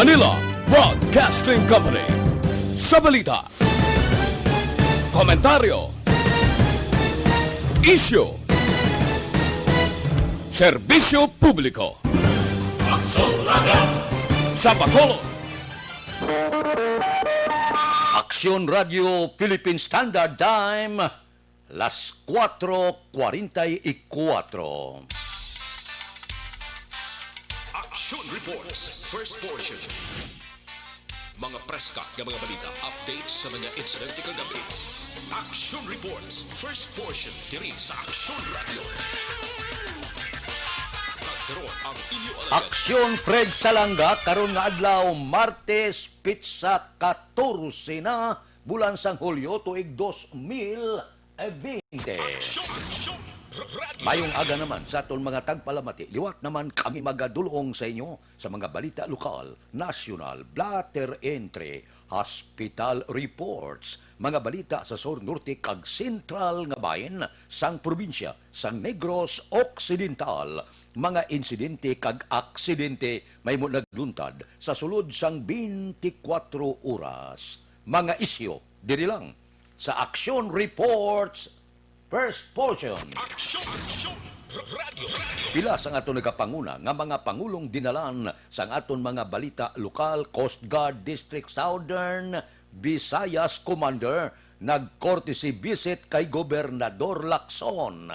Manila Broadcasting Company. Sa balita, komentaryo, isyu, serbisyo publiko. Sa Bacolod, Aksyon Radio Philippine Standard Time, las 4:44. Aksyon Reports, first portion. Mga preska ng mga balita, updates sa mga insidente kagabi. Aksyon Reports, first portion, diri sa Aksyon Radio. Kagkaroon ang inyo alagad. Aksyon Fred Salanga, karon nga adlaw, Martes, Pitsa 14 na, bulan sang Hulyo, tuig 2020. Aksyon Radio. Mayong aga naman sa aton mga tagpalamati. Liwat naman kami magadulong sa inyo sa mga balita lokal, national, blatter entry, hospital reports, mga balita sa Sur Norte kag Sentral nga bayan sang probinsya sang Negros Occidental, mga insidente kag aksidente may mo nagluntad sa sulod sang 24 oras. Mga isyo diri lang sa Aksyon Reports first portion. Aksyon Radio. Pila sang aton nagapanguna nga mga pangulong dinalan sang aton mga balita lokal, Coast Guard District Southern Visayas Commander nag-courtesy visit kay Gobernador Lacson.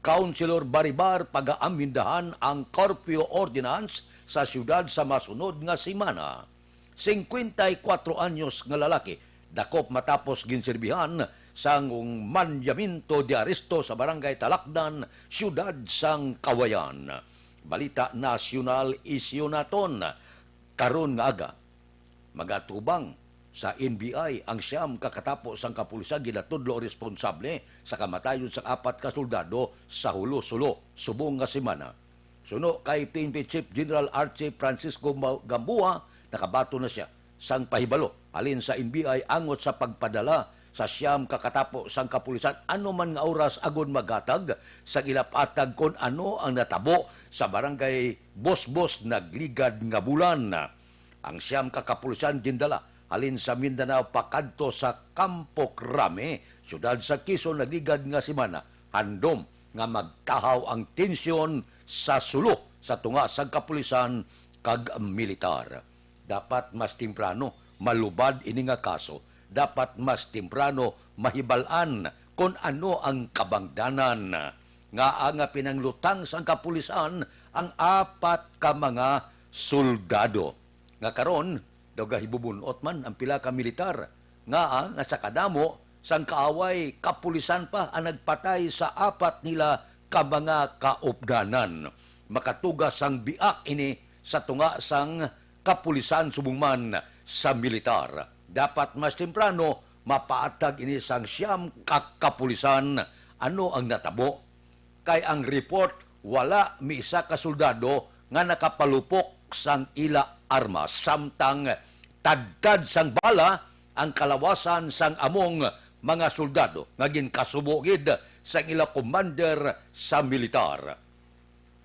Councilor Baribar pag-aamindahan ang curfew ordinance sa siyudad sa masunod nga semana. 54 anyos nga lalaki dakop matapos ginserbihan sang manyaminto de aresto sa barangay Talakdan, siyudad sang Kawayan. Balita nasyonal isyu naton karon nga aga. Magatubang sa NBI ang siyam kakatapo sang kapulisan ginatudlo responsable sa kamatayon sang 4 ka soldado sa Hulo-Sulo subong nga semana. Suno kay PNP Chief General Archie Francisco Gamboa, nakabato na siya sang pahibalo alin sa NBI angot sa pagpadala sa siyam kakatapo sang kapulisan ano man nga oras agon magatag sa ilapatag kon ano ang natabo sa barangay Bosbos nagligad nga bulan. Ang siyam kakapulisan dindala halin sa Mindanao pakadto sa Campo Crame, siyudad sa Quezon nagligad nga semana. Handom nga magtahaw ang tensyon sa sulo sa tunga sang kapulisan kag militar. Dapat mas temprano malubad ini nga kaso. Dapat mas temprano mahibalan kung ano ang kabangdanan. Nga pinanglutang sang kapulisan ang 4 ka mga soldado. Nga karon daw gahibubunot man ang pila ka militar. Nga sa kadamo sang kaaway kapulisan pa ang nagpatay sa 4 nila ka mga kaupdanan. Makatugas sang biak ini sa tunga sang kapulisan subungman sa militar. Dapat mas temprano mapaatag ini sang siyam kapulisan ano ang natabo. Kay ang report wala miisa ka soldado nga nakapalupok sang ila armas. Samtang tadtad sang bala ang kalawasan sang among mga soldado nga ginkasubogid sang ila commander sa militar.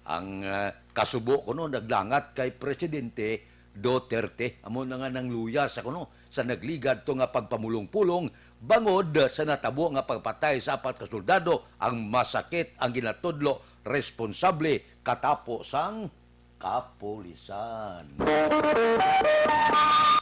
Ang kasubo kuno naglangat kay Presidente Duterte, amo na nga nang luya sa kuno sa nagligad to nga pagpamulong-pulong bangod sa natabo nga pagpatay sa 4 ka soldado ang masakit ang ginatudlo responsable katapo sang kapulisan.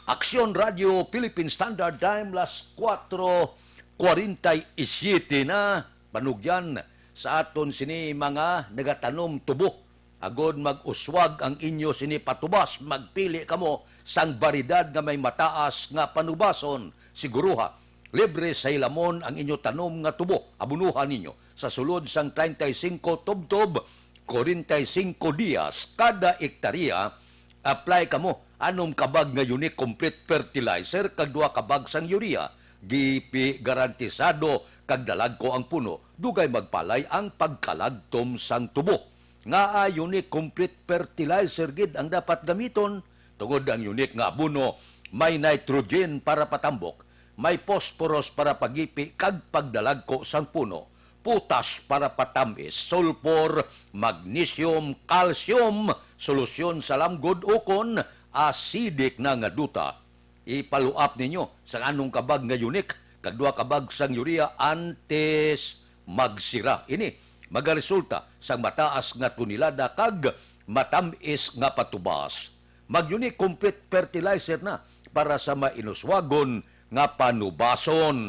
Aksyon Radio Philippine Standard Time las 4:47 na panugyan sa aton sini mga nagatanom tubo. Agod mag-uswag ang inyo sini patubas, magpili kamo sang baridad nga may mataas nga panubason. Siguruha, libre sa ilamon ang inyo tanom nga tubo. Abunuhan ninyo sa sulod sang 35 tubtob, 45 dias kada ektarya. Apply kamo anom kabag nga unique complete fertilizer kag 2 kabag sang urea. GP garantisado kag dalag ko ang puno. Dugay magpalay ang pagkalagtom sang tubo. Nga unique complete fertilizer gid ang dapat gamiton. Tungod ang unique nga abono, may nitrogen para patambok, may phosphorus para pagipi kag pagdalag ko sang puno, potash para patamis, sulfur, magnesium, calcium, solusyon sa lamgod ukon, acidic na nga duta, ipaluap ninyo sa anong kabag nga unique, kadua kabag sang urea antes magsira. Ini magaresulta sa mataas nga tunilada kag matamis nga patubas. Mag-unique complete fertilizer na para sa mainuswagon nga panubason.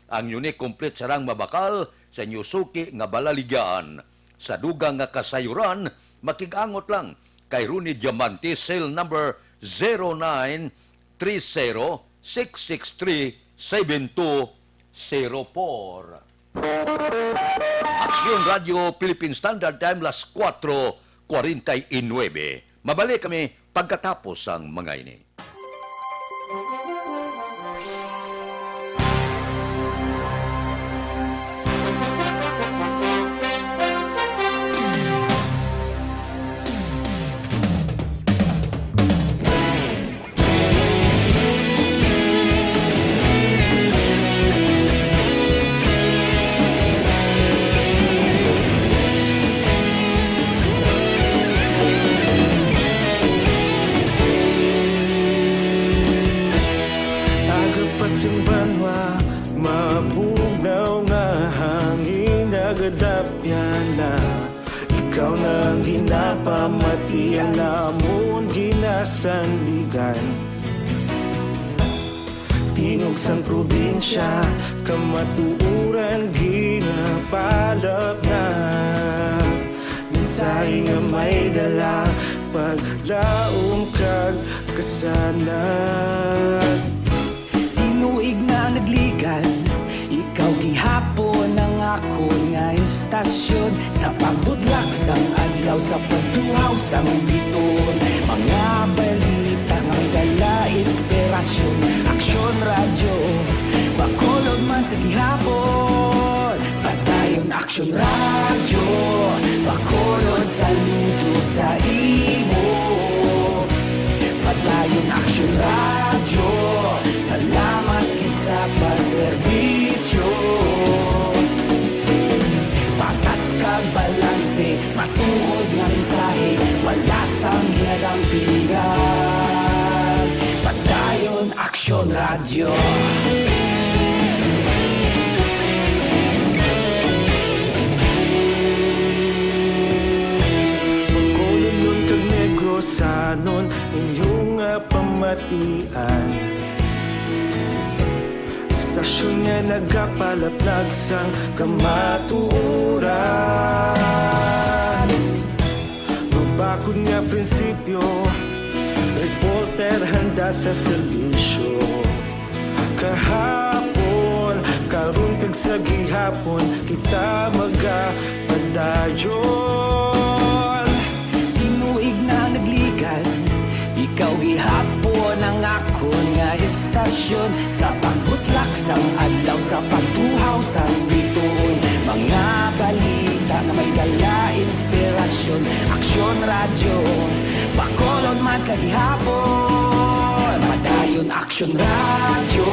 Ang unique complete sarang mabakal sa Nyusuki nga balaligaan. Sa dugang nga kasayuran, makigangot lang kay Rooney Diamante, cell number 0930-663-7204. Aksyon Radio Philippine Standard Time, las 4:49. Mabalik kami pagkatapos ang mga ini. Ikaw nang ginapamati ang namon ginasandigan. Tinog sang probinsya, kamatuuran ginapalap na. Minsay nga may dala, paglaong kag kasanat. Tinuig na nagligan, ikaw gihapon ang ako nga istasyon. Sa pagbudlak sang adlaw, sa pagtuhaw sang biton. Mga balita nga dala inspirasyon. Aksyon radyo, bakolod man sa gihapon. Padayon Aksyon radyo, bakolod saludo sa imo. Padayon Aksyon radyo, salamat kisa pagserbisyo. Patas kag balanse, matuod nga mensahe, wala sang ginadang piligan. Padayon Aksyon radyo. Pagkolon kag negrosanon, inyong pamatian. Istasyon nga nagapalaplag sang kamatuuran. Mabakod nga prinsipyo, reporter handa sa serbisyo. Kahapon, karon kag sa gihapon, kita magapadayon. Tinuig na nagligan, ikaw gihapon ang ako nga istasyon. Sa pagbutlak sang adlaw, sa pagtuhaw sang biton. Mga balita na may dala inspirasyon. Aksyon radyo, bakolod man sa gihapon. Padayon Aksyon radyo,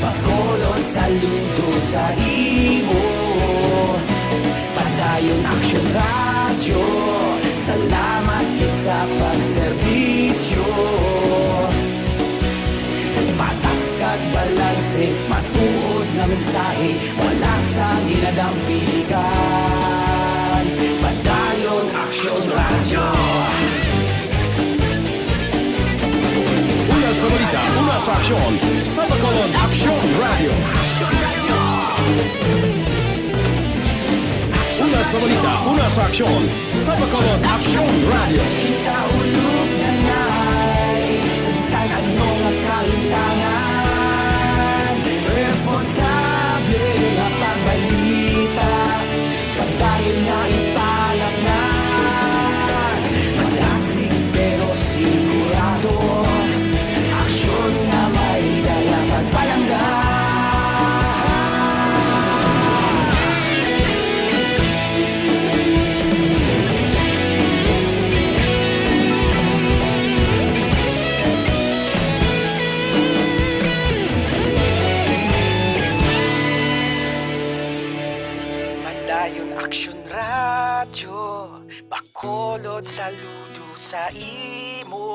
bakolod saludo sa imo. Padayon Aksyon radyo, salamat sa pagserbisyo. Patas kag balanse, matuod na mensahe, wala sang ginadampigan. Padayon Aksyon radyo. Una sa balita, una sa aksyon, sa bakolod Aksyon Radio. Una sa balita, una sa aksyon, sa bakolod Aksyon Radio. Kita ulog na na'y sabisan ano nga kalintangan. Responsable nga pagbalita, pagdayon na ipalap na. Malasig pero sigurado, aksyon nga may dala pagpalanggan. Padayon Aksyon radyo, bakolod saludo sa sa imo.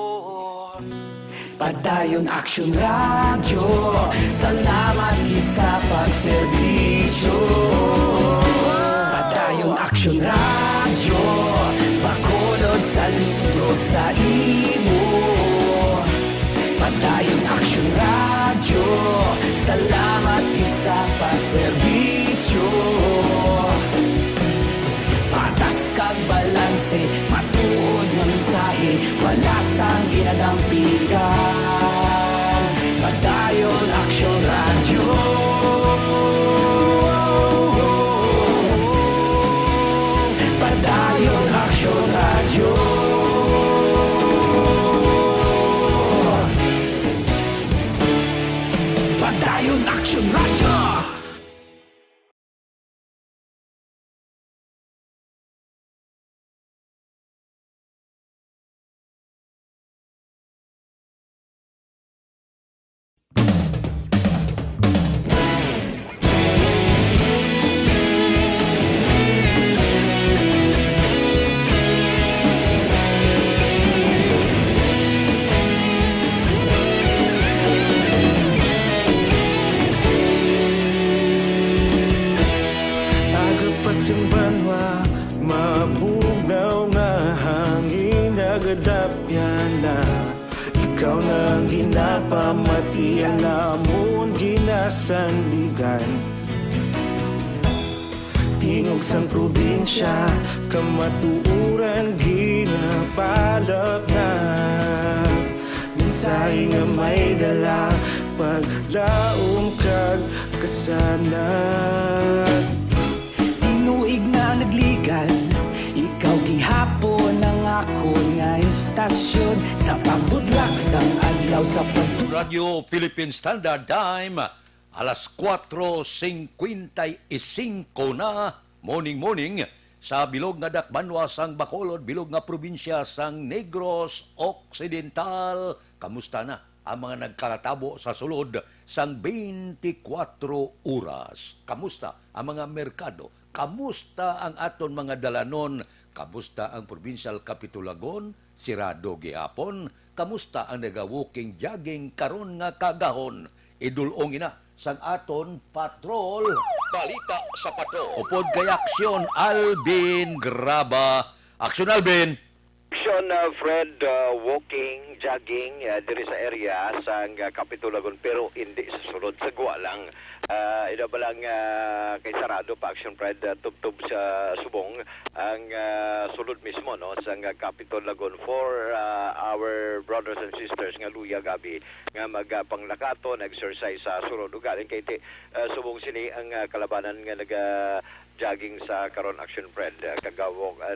Padayon Aksyon Radio, salamat gid sa pagserbisyo. Padayon Aksyon Radio, bakolod saludo sa imo. Padayon Aksyon Radio, salamat gid sa pagserbisyo. Patas kag balanse, matuod nga mensahe, wala sang ginadampigan. Padayon Aksyon Radio. Padayon Aksyon Radio. Padayon Aksyon Radio. Pamatian namon ginasandigan. Tingog sang probinsya, kamatuuran ginapalap na. Minsay nga may dala, paglaom kag kasanat. Tinuig na nagligan, ikaw gihapon ang ako nga istasyon. Sa pagbutlak sang adlaw sa Radio Philippine Standard Time, alas 4:55 na, morning, sa bilog nga dakbanwa sang Bacolod, bilog nga probinsya sang Negros Occidental. Kamusta na ang mga nagkalatabo sa sulod sang 24 oras? Kamusta ang mga merkado? Kamusta ang aton mga dalanon? Kamusta ang Provincial Capitulagon? Sirado gihapon. Kamusta ang naga-walking jogging karon nga kagahon? Idulong ina sang aton patrol. Balita sa patrol. Upod kay Aksyon, Alvin Graba. Aksyon, Alvin. Aksyon, Fred, walking, jogging, diri sa area sa Capitulagon, pero hindi sa sulod, sa guwa lang. Ida ba lang kay sarado pa Aksyon, Fred, tubtub sa subong ang sulod mismo, no, sa Capitulagon for our brothers and sisters nga luya gabi nga magpanglakato, nag-exercise sa sulod. Ugaling kay subong sini ang kalabanan nga jogging sa karon Aksyon, Fred,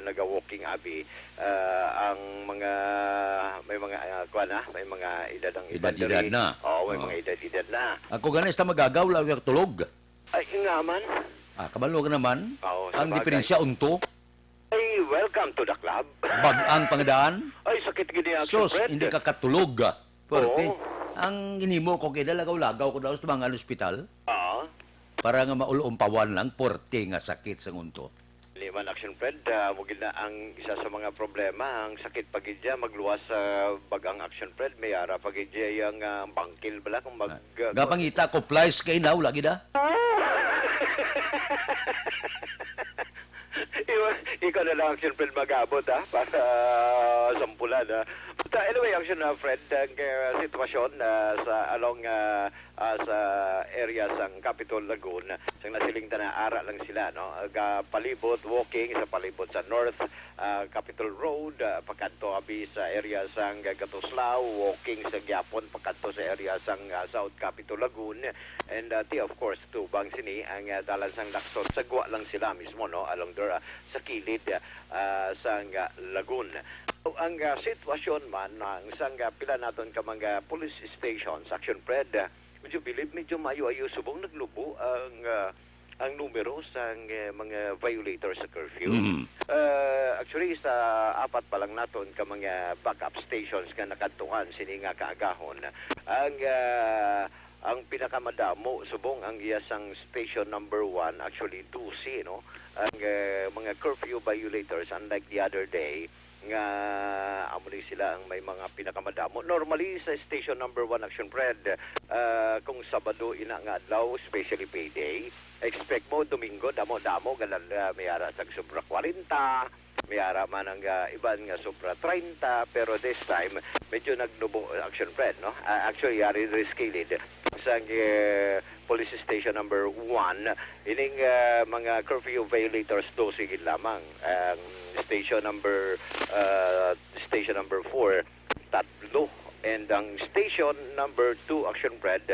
naga-walking abi ang mga may mga may mga edad na. May mga edad na. Ako ganis ta magagaw law yung tulog. Ay nga man. Kabalo ka naman. Ang bagay. diferensya unto. Ay, welcome to the club. Bag-ang pangadaan. Ay, sakit gini Aksyon, Sus, Fred. hindi ka katulog. Porque Oo. ang inimo ko kay lagaw-lagaw ko daw sa mga ospital. Para nga maulompawan lang, porte nga sakit sa ngunto. Liman Aksyon, Fred, mugid na ang isa sa mga problema, ang sakit pagidya, magluwas sa bagang Aksyon, Fred, may ara pagidya yung bangkil bala kung Gapangita ko, plies kay now, lagi da? Ikaw na lang, Aksyon, Fred, mag-abot, para sampulan, But anyway, Aksyon, Fred, ang sitwasyon sa along sa area sang Capitol Lagoon, sa nasiling na ara lang sila, no? Palibot, walking sa palibot sa North Capitol Road, pagkanto abi sa area sang Gatuslao, walking sa Gyapon, pagkanto sa area sang South Capitol Lagoon, and of course, tubang sini ang dalan sang Laksot, sagwa lang sila mismo, no? Along there, sa kilid sang Lagoon. Ang sitwasyon man, ang sang pila naton ka mga police stations, Aksyon, Fred, would you believe, medyo mayo-ayo subong naglubo ang numero sa mga violators sa curfew. Actually, sa apat pa lang naton ka mga backup stations nga nakantuan sini nga kaagahon. Ang pinakamadamo subong ang iyasang station number 1, actually 2C, no? Ang mga curfew violators, unlike the other day, nga amo ni sila ang may mga pinakamadamo. Normally sa station number 1 Action Fred, kung Sabado ina nga adlaw, especially payday, expect mo Domingo damo-damo ganan may ara sa sobra 40, may ara man ang iban nga sobra 30, pero this time medyo nagnubo Action Fred, no? Actually yari rescaled sa police station number 1 ining mga curfew violators 12 lamang. Station number 4 tatlo, and ang station number 2 Action Fred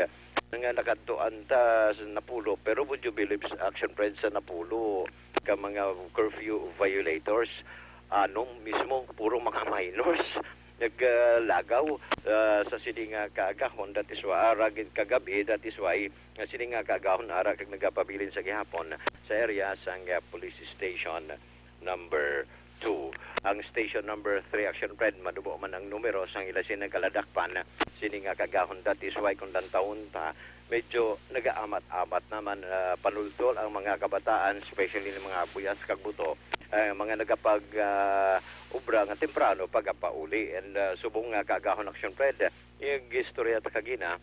nga nakatuan ta sa Napulo, pero would you believe Action Fred sa Napulo ka mga curfew violators mismo puro mga minors naglagaw sa sininga kaagahon, that is why aragin kagabi, that is why sininga kaagahon ara kag nagapabilin sa gihapon sa area sang police station number 2. Ang station number 3 Action Fred madubo man ang numero sang ila sinagaladakpan sininga kagahon, that is why kung taon ta medyo nagaamat-amat naman panultol ang mga kabataan, especially ng mga buyas kag buto, mga nagapag ubra nga temprano pagapauli, and subong nga kagahon Action Fred yung istorya ta kagina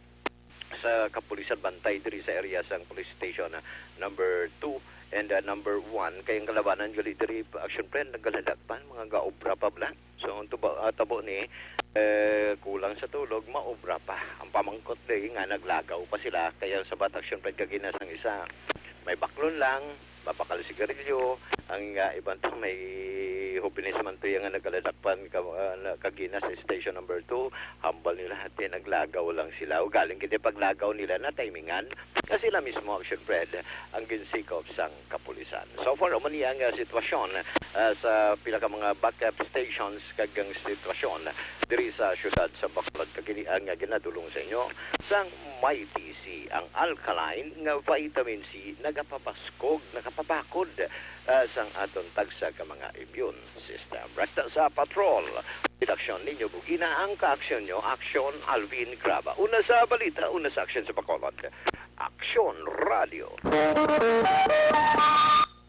sa kapulisan bantay diri sa area sang police station number 2 and number 1 kayong kalabanan gali diri Action Fred nagaladakpan mga gaobra pa bla. So ang tabo ni kulang sa tulog, maobra pa. Ang pamangkot day nga naglagaw pa sila, kaya sa Action Fred kagina sang isa may baklon lang, babakal sigarilyo, ang ibang to may hupinis man to yung nagaladakpan kagina sa station number 2, hambal nila hati, naglagaw lang sila. O galing kiti paglagaw nila na timingan, na sila mismo Action Fred ang ginsikop sang kapulisan. So far, umani ang sitwasyon sa pinaka mga backup stations kagang sitwasyon diri sa syudad sa Bacolod, kagini ang ginadulong sa inyo sang may TC, ang alkaline nga vitamin C nagapapaskog, nakapapakod sang aton tagsa ka mga immune system. Rekta sa patrol, redaksyon ninyo bugina ang kaaksyon nyo, Aksyon Alvin Graba. Una sa balita, una sa aksyon sa Bacolod. Aksyon Radio.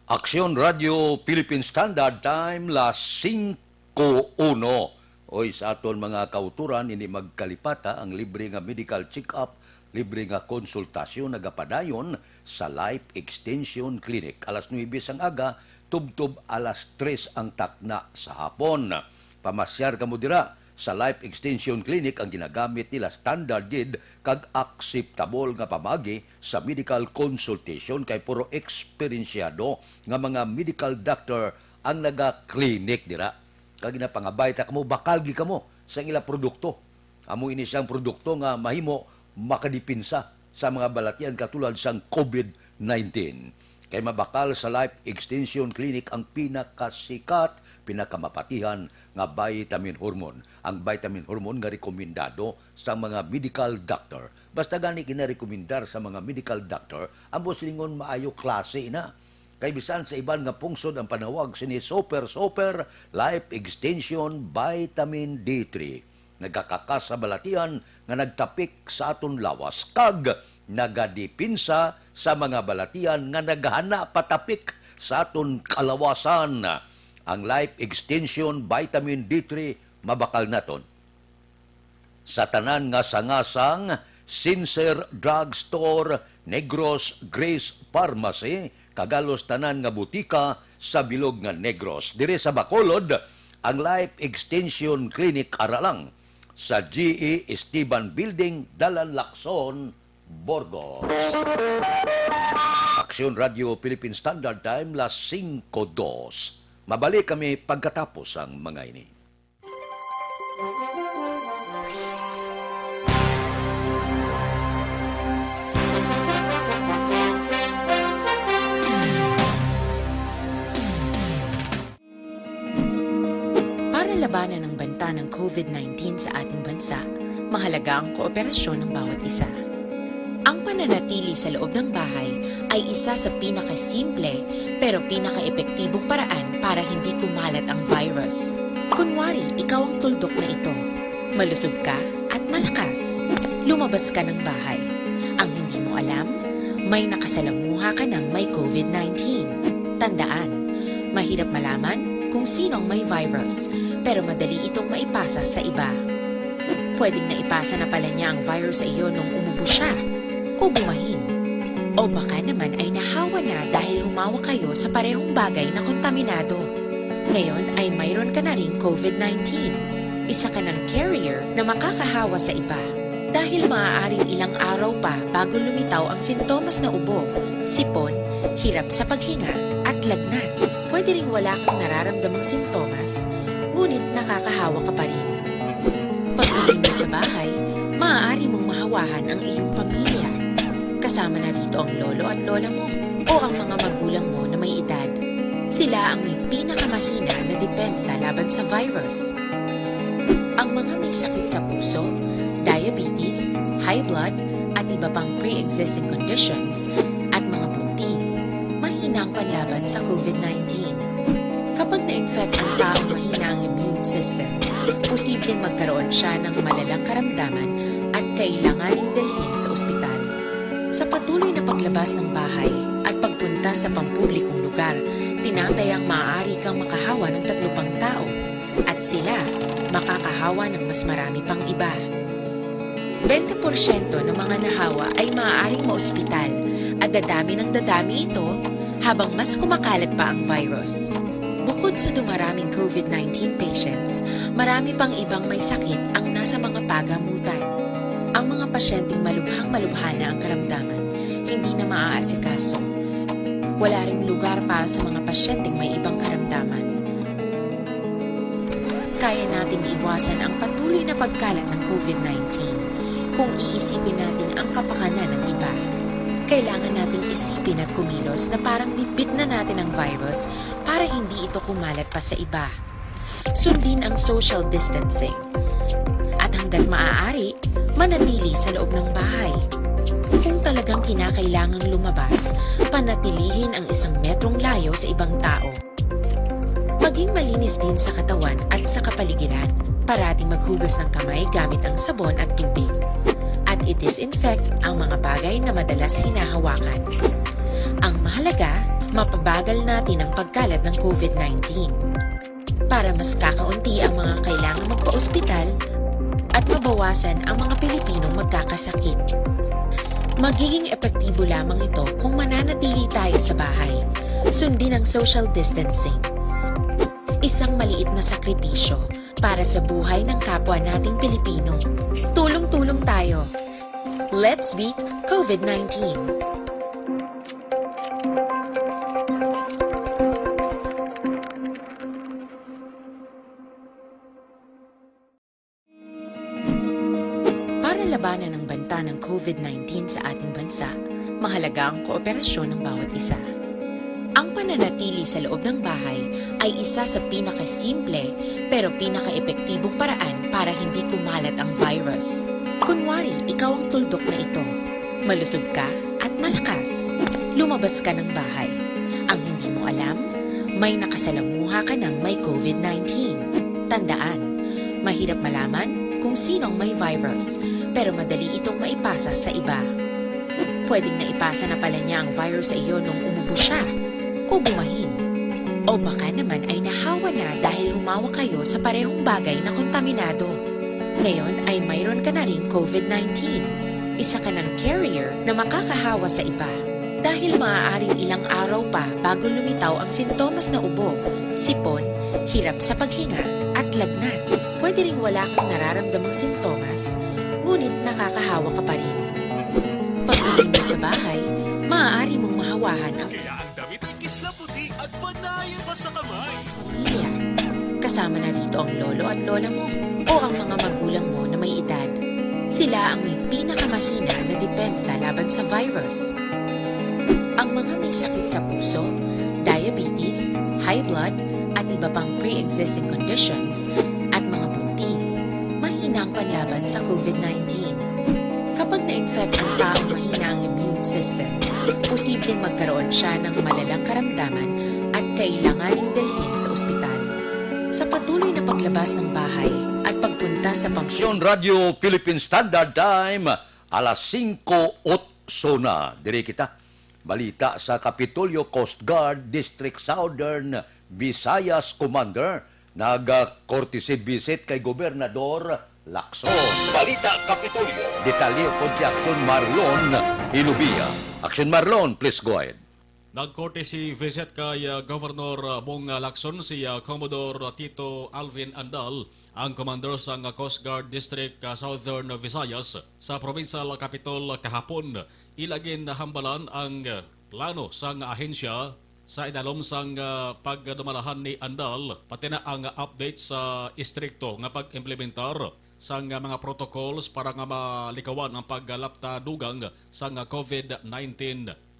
Aksyon Radio Philippine Standard Time las 5:01. Oy, sa aton mga kauturan ini magkalipata ang libre nga medical check-up, libre nga konsultasyon nagapadayon sa Life Extension Clinic. Alas 9 ang aga, tubtob alas 3 ang takna sa hapon. Pamasyar ka mo dira sa Life Extension Clinic, ang ginagamit nila standard gid kag acceptable nga pamagi sa medical consultation kay puro eksperyensyado nga mga medical doctor ang naga-clinic dira. Kag ginapangabay ta kamo, bakal gi kamo sa ila produkto. Amo ini siyang produkto nga mahimo makadipinsa sa mga balatian katulad sang COVID-19. Kay mabakal sa Life Extension Clinic ang pinakasikat, pinakamapatihan nga vitamin hormone. Ang vitamin hormone nga rekomendado sa mga medical doctor. Basta gani kinarekomendar sa mga medical doctor, ang silingon maayo klase na. Kay bisan sa iban nga pungsod ang panawag sini Super Life Extension Vitamin D3. Nagakakas sa balatian nga nagtapik sa aton lawas kag nagadipinsa sa mga balatian nga naghana patapik sa aton kalawasan. Ang Life Extension Vitamin D3 mabakal naton sa tanan nga sangasang Sincere Drugstore, Negros Grace Pharmacy, kagalos tanan nga butika sa bilog nga Negros. Dire sa Bacolod, ang Life Extension Clinic aralang sa GE Esteban Building, Dalan Lacson, Burgos. Aksyon Radio Philippine Standard Time, las 5:02. Mabalik kami pagkatapos ang mga ini. Labanan ang banta ng COVID-19 sa ating bansa, mahalaga ang kooperasyon ng bawat isa. Ang pananatili sa loob ng bahay ay isa sa pinakasimple pero pinaka-epektibong paraan para hindi kumalat ang virus. Kunwari, ikaw ang tuldok na ito. Malusog ka at malakas. Lumabas ka ng bahay. Ang hindi mo alam, may nakasalamuha ka ng may COVID-19. Tandaan, mahirap malaman kung sino ang may virus. pero madali itong maipasa sa iba. Pwedeng naipasa na pala niya ang virus sa iyo nung umubo siya o bumahin. O baka naman ay nahawa na dahil humawa kayo sa parehong bagay na kontaminado. Ngayon ay mayroon ka na ring COVID-19. Isa ka ng carrier na makakahawa sa iba. Dahil maaaring ilang araw pa bago lumitaw ang sintomas na ubo, sipon, hirap sa paghinga at lagnat. Pwede ring wala kang nararamdamang sintomas, ngunit nakakahawa ka pa rin. Pag-uwi mo sa bahay, maaari mong mahawahan ang iyong pamilya. Kasama na rito ang lolo at lola mo o ang mga magulang mo na may edad. Sila ang may pinakamahina na depensa laban sa virus. Ang mga may sakit sa puso, diabetes, high blood, at iba pang pre-existing conditions, at mga buntis, mahina ang panlaban sa COVID-19. Kapag na-infect ang taong mahina ang immune system, posibleng magkaroon siya ng malalang karamdaman at kailanganing dalhin sa ospital. Sa patuloy na paglabas ng bahay at pagpunta sa pampublikong lugar, tinatayang maaari kang makahawa ng 3 pang tao at sila makakahawa ng mas marami pang iba. 20% ng mga nahawa ay maaaring maospital at dadami ng dadami ito habang mas kumakalat pa ang virus. Bukod sa dumaraming COVID-19 patients, marami pang ibang may sakit ang nasa mga pagamutan. Ang mga pasyenteng malubhang-malubha na ang karamdaman, hindi na maaasikaso. Wala ring lugar para sa mga pasyenteng may ibang karamdaman. Kaya nating iwasan ang patuloy na pagkalat ng COVID-19 kung iisipin natin ang kapakanan ng iba. Kailangan nating isipin at kumilos na parang bitbit na natin ang virus para hindi ito kumalat pa sa iba. Sundin ang social distancing. At hanggat maaari, manatili sa loob ng bahay. Kung talagang kinakailangang lumabas, panatilihin ang 1 metrong layo sa ibang tao. Maging malinis din sa katawan at sa kapaligiran. Parating maghugas ng kamay gamit ang sabon at tubig. At i-disinfect ang mga bagay na madalas hinahawakan. Ang mahalaga, mapabagal natin ang pagkalat ng COVID-19 para mas kakaunti ang mga kailangang magpa-ospital at mabawasan ang mga Pilipinong magkakasakit. Magiging epektibo lamang ito kung mananatili tayo sa bahay. Sundin ang social distancing. Isang maliit na sakripisyo para sa buhay ng kapwa nating Pilipino. Tulong-tulong tayo. Let's beat COVID-19. Para labanan ang banta ng COVID-19 sa ating bansa, mahalaga ang kooperasyon ng bawat isa. Ang pananatili sa loob ng bahay ay isa sa pinakasimple pero pinaka-epektibong paraan para hindi kumalat ang virus. Kunwari, ikaw ang tuldok na ito. Malusog ka at malakas. Lumabas ka ng bahay. Ang hindi mo alam, may nakasalamuha ka ng may COVID-19. Tandaan, mahirap malaman kung sinong may virus, pero madali itong maipasa sa iba. Pwedeng naipasa na pala niya ang virus sa iyo nung umubo siya o bumahin. O baka naman ay nahawa na dahil humawa kayo sa parehong bagay na kontaminado. Ngayon ay mayroon ka na ring COVID-19. Isa ka ng carrier na makakahawa sa iba. Dahil maaaring ilang araw pa bago lumitaw ang sintomas na ubo, sipon, hirap sa paghinga at lagnat. Pwede ring wala kang nararamdamang sintomas, ngunit nakakahawa ka pa rin. Pag-uwi mo sa bahay, maaari mong mahawahan ang Kaya ang damit ay kisla puti at panayan pa sa kamay. pamilya. Kasama na rito ang lolo at lola mo o ang mga magulang mo na may edad. Sila ang may pinakamahina na depensa laban sa virus. Ang mga may sakit sa puso, diabetes, high blood, at iba pang pre-existing conditions, at mga buntis, mahina ang panlaban sa COVID-19. Kapag na-infect ang taong mahina ang immune system, posibleng magkaroon siya ng malalang karamdaman at kailanganing dalhin sa ospital. Sa patuloy na paglabas ng bahay at pagpunta sa Aksyon Radio Philippine Standard Time, alas 5:08 na. Dire kita. Balita sa Kapitolyo Coast Guard District Southern Visayas Commander, nag-courtesy visit kay Gobernador Lacson. Balita Kapitolyo. Detalye po si Aksyon Marlon Ilubia. Aksyon Marlon, please go ahead. Nag-courtesy visit kay Governor Bong Lacson si Commodore Tito Alvin Andal, ang commander sa Coast Guard District Southern Visayas sa Provincial Capital kahapon. Ilagin hambalan ang plano sa ahensya sa idalom sang pagdumalahan ni Andal, pati na ang update sa istrikto nga pag-implementar sang mga protocols para nga malikawan ang paglapta dugang sang COVID-19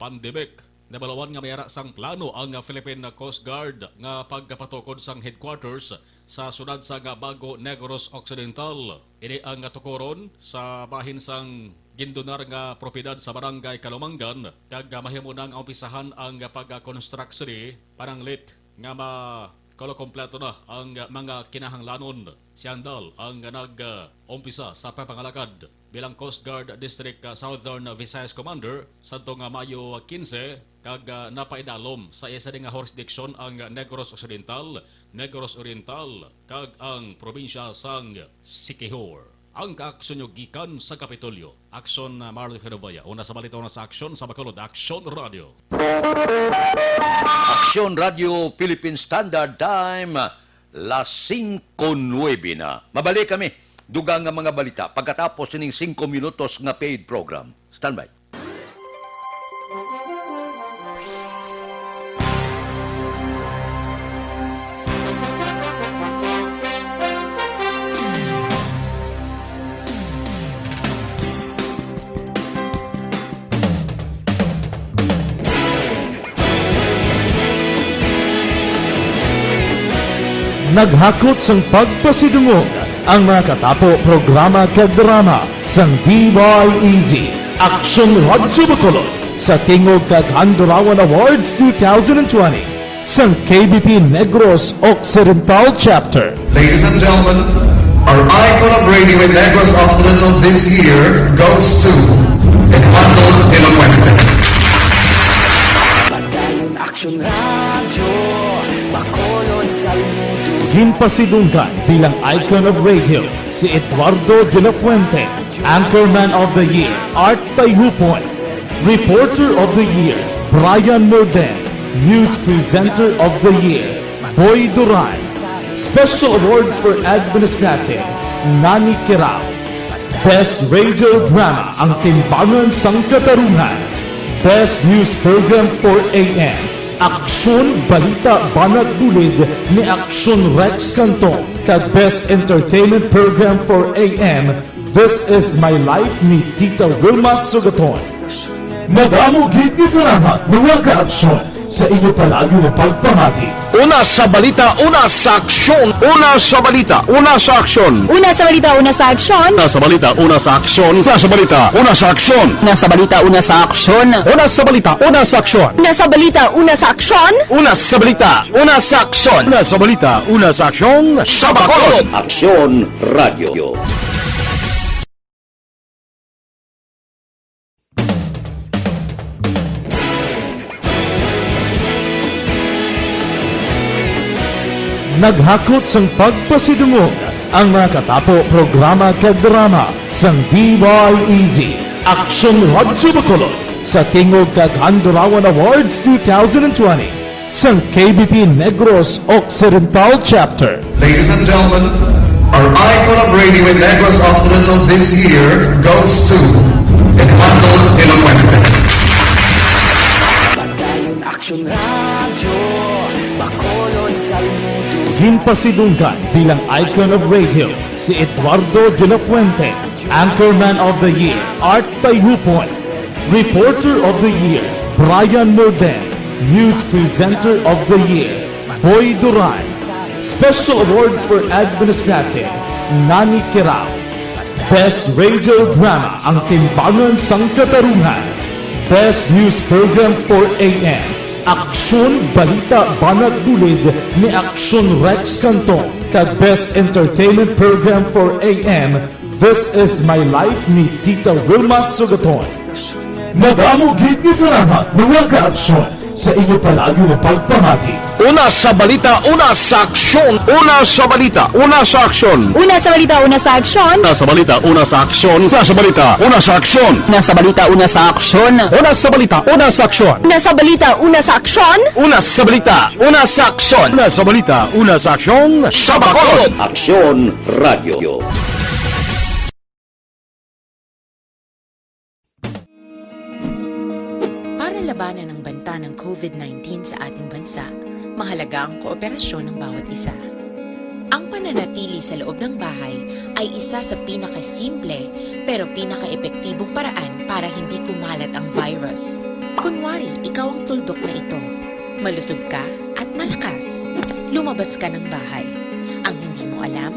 pandemic. Nabalawan nga mayara sang plano ang Philippine Coast Guard nga pagpatukod sang headquarters sa sunad sa Bago Negros Occidental. Ini ang tukoron sa bahin sang gindonar nga propiedad sa Barangay Kalumangan kag mahimunang umpisahan ang pag-construction pananglit nga kompleto na ang mga kinahanglanon. Si Andal ang nag-umpisa sa papangalakad bilang Coast Guard District Southern Visayas Commander sa Mayo 15 kag napaidalom sa isa nga jurisdiction ang Negros Occidental, Negros Oriental kag ang probinsya sang Siquijor. Ang kaaksyon nyo gikan sa Kapitolyo. Aksyon Marlon Ilubia. Una sa balita, una sa aksyon sa Bacolod. Aksyon Radio. Aksyon Radio Philippine Standard Time, las 5:09 na. Mabalik kami. Dugang nga mga balita pagkatapos ng 5 minutos nga paid program. Standby. Naghakot sang pagpasidungog ang mga katapo programa kag drama sang DYEZ Aksyon Radio Bacolod sa Tingog kag Handurawan Awards 2020 sang KBP Negros Occidental Chapter. Ladies and gentlemen, our icon of radio in Negros Occidental this year goes to Eduardo Elocuente. Padayon Aksyon Radio, Bacolod Saludo. Ginpasidunggan bilang icon of radio si Eduardo de la Fuente, Anchorman of the Year, Art Tayhupoy, Reporter of the Year, Brian Morden, News Presenter of the Year, Boy Duran, Special Awards for Administrative, Nani Kirao, Best Radio Drama, ang Timbangan sang Katarungan, Best News Program for AM, Aksyon Balita Banat Bulid ni Aksyon Rex Cantong, kag Best Entertainment Program for AM, This Is My Life ni Tita Wilma Sugaton. Madamo gid ni sa lahat mga kaaksyon sa inyo palagi na pagpamati. Una sa balita, una sa aksyon. Una sa balita, una sa aksyon. Una sa balita, una sa aksyon. Una sa balita, una sa aksyon. Una sa balita, una sa aksyon. Una sa balita, una sa aksyon. Una sa balita, una sa aksyon. Una sa balita, una sa aksyon. Una sa balita, una sa aksyon. Una sa balita, una sa aksyon. Sa Bacolod. Aksyon Radio. Naghakot sang pagpasidungog ang mga katapo programa kag drama sang DYEZ Aksyon Radio Bacolod sa Tingog kag Handurawan Awards 2020 sang KBP Negros Occidental Chapter. Ladies and gentlemen, our icon of radio in Negros Occidental this year goes to Eduardo Elocuente. Padayon Aksyon Radio, Bacolod Saludo. Ginpasidunggan bilang icon of radio si Eduardo de la Fuente, Anchorman of the Year, Art Tayhupoy, Reporter of the Year, Brian Morden, News Presenter of the Year, Boy Duran, Special Awards for Administrative, Nani Kirao, Best Radio Drama, ang Timbangan sang Katarungan, Best News Program for AM, Aksyon Balita Banat Bulid ni Aksyon Rex Cantong, kag Best Entertainment Program for AM, This Is My Life ni Tita Wilma Sugaton. Madamo gid ni sa lahat mga kaaksyon sa inyo palaging pagpamati. Una sa balita, una sa aksyon. Una sa balita, una sa aksyon. Una sa balita, una sa aksyon. Una sa balita, una sa aksyon. Una sa balita, una sa aksyon. Una sa balita, una sa aksyon. Una sa balita, una sa aksyon. Una sa balita, una sa aksyon. Una sa balita, una sa aksyon. Una sa balita, una sa aksyon. Sa Bacolod. Aksyon Radio. Para labanan ang banta ng COVID-19 sa ating bansa, mahalaga ang kooperasyon ng bawat isa. Ang pananatili sa loob ng bahay ay isa sa pinakasimple pero pinaka-epektibong paraan para hindi kumalat ang virus. Kunwari, ikaw ang tuldok na ito. Malusog ka at malakas. Lumabas ka ng bahay. Ang hindi mo alam,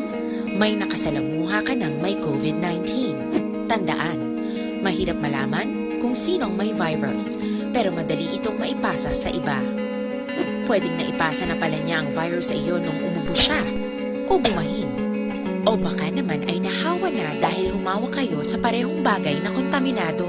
may nakasalamuha ka ng may COVID-19. Tandaan, mahirap malaman kung sinong may virus, pero madali itong maipasa sa iba. Pwedeng naipasa na pala niya ang virus sa iyo nung umubo siya o bumahin. O baka naman ay nahawa na dahil humawa kayo sa parehong bagay na kontaminado.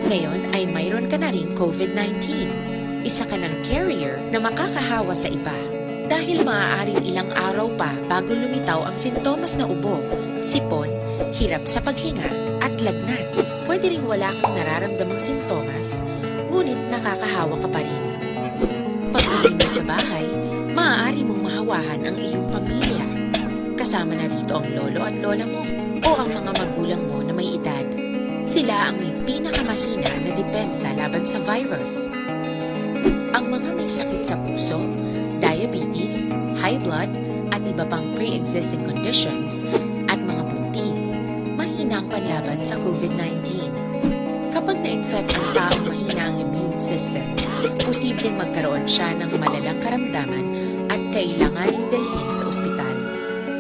Ngayon ay mayroon ka na ring COVID-19. Isa ka ng carrier na makakahawa sa iba. Dahil maaaring ilang araw pa bago lumitaw ang sintomas na ubo, sipon, hirap sa paghinga at lagnat. Pwede ring wala kang nararamdamang sintomas, ngunit nakakahawa ka pa rin. Pag-uwi mo sa bahay, maaari mong mahawahan ang iyong pamilya. Kasama na rito ang lolo at lola mo o ang mga magulang mo na may edad. Sila ang may pinakamahina na depensa laban sa virus. Ang mga may sakit sa puso, diabetes, high blood, at iba pang pre-existing conditions at mga buntis, mahina ang panlaban sa COVID-19. Kapag na-infect ang taong mahina ang immune system, posibleng magkaroon siya ng malalang karamdaman at kailanganing dalhin sa ospital.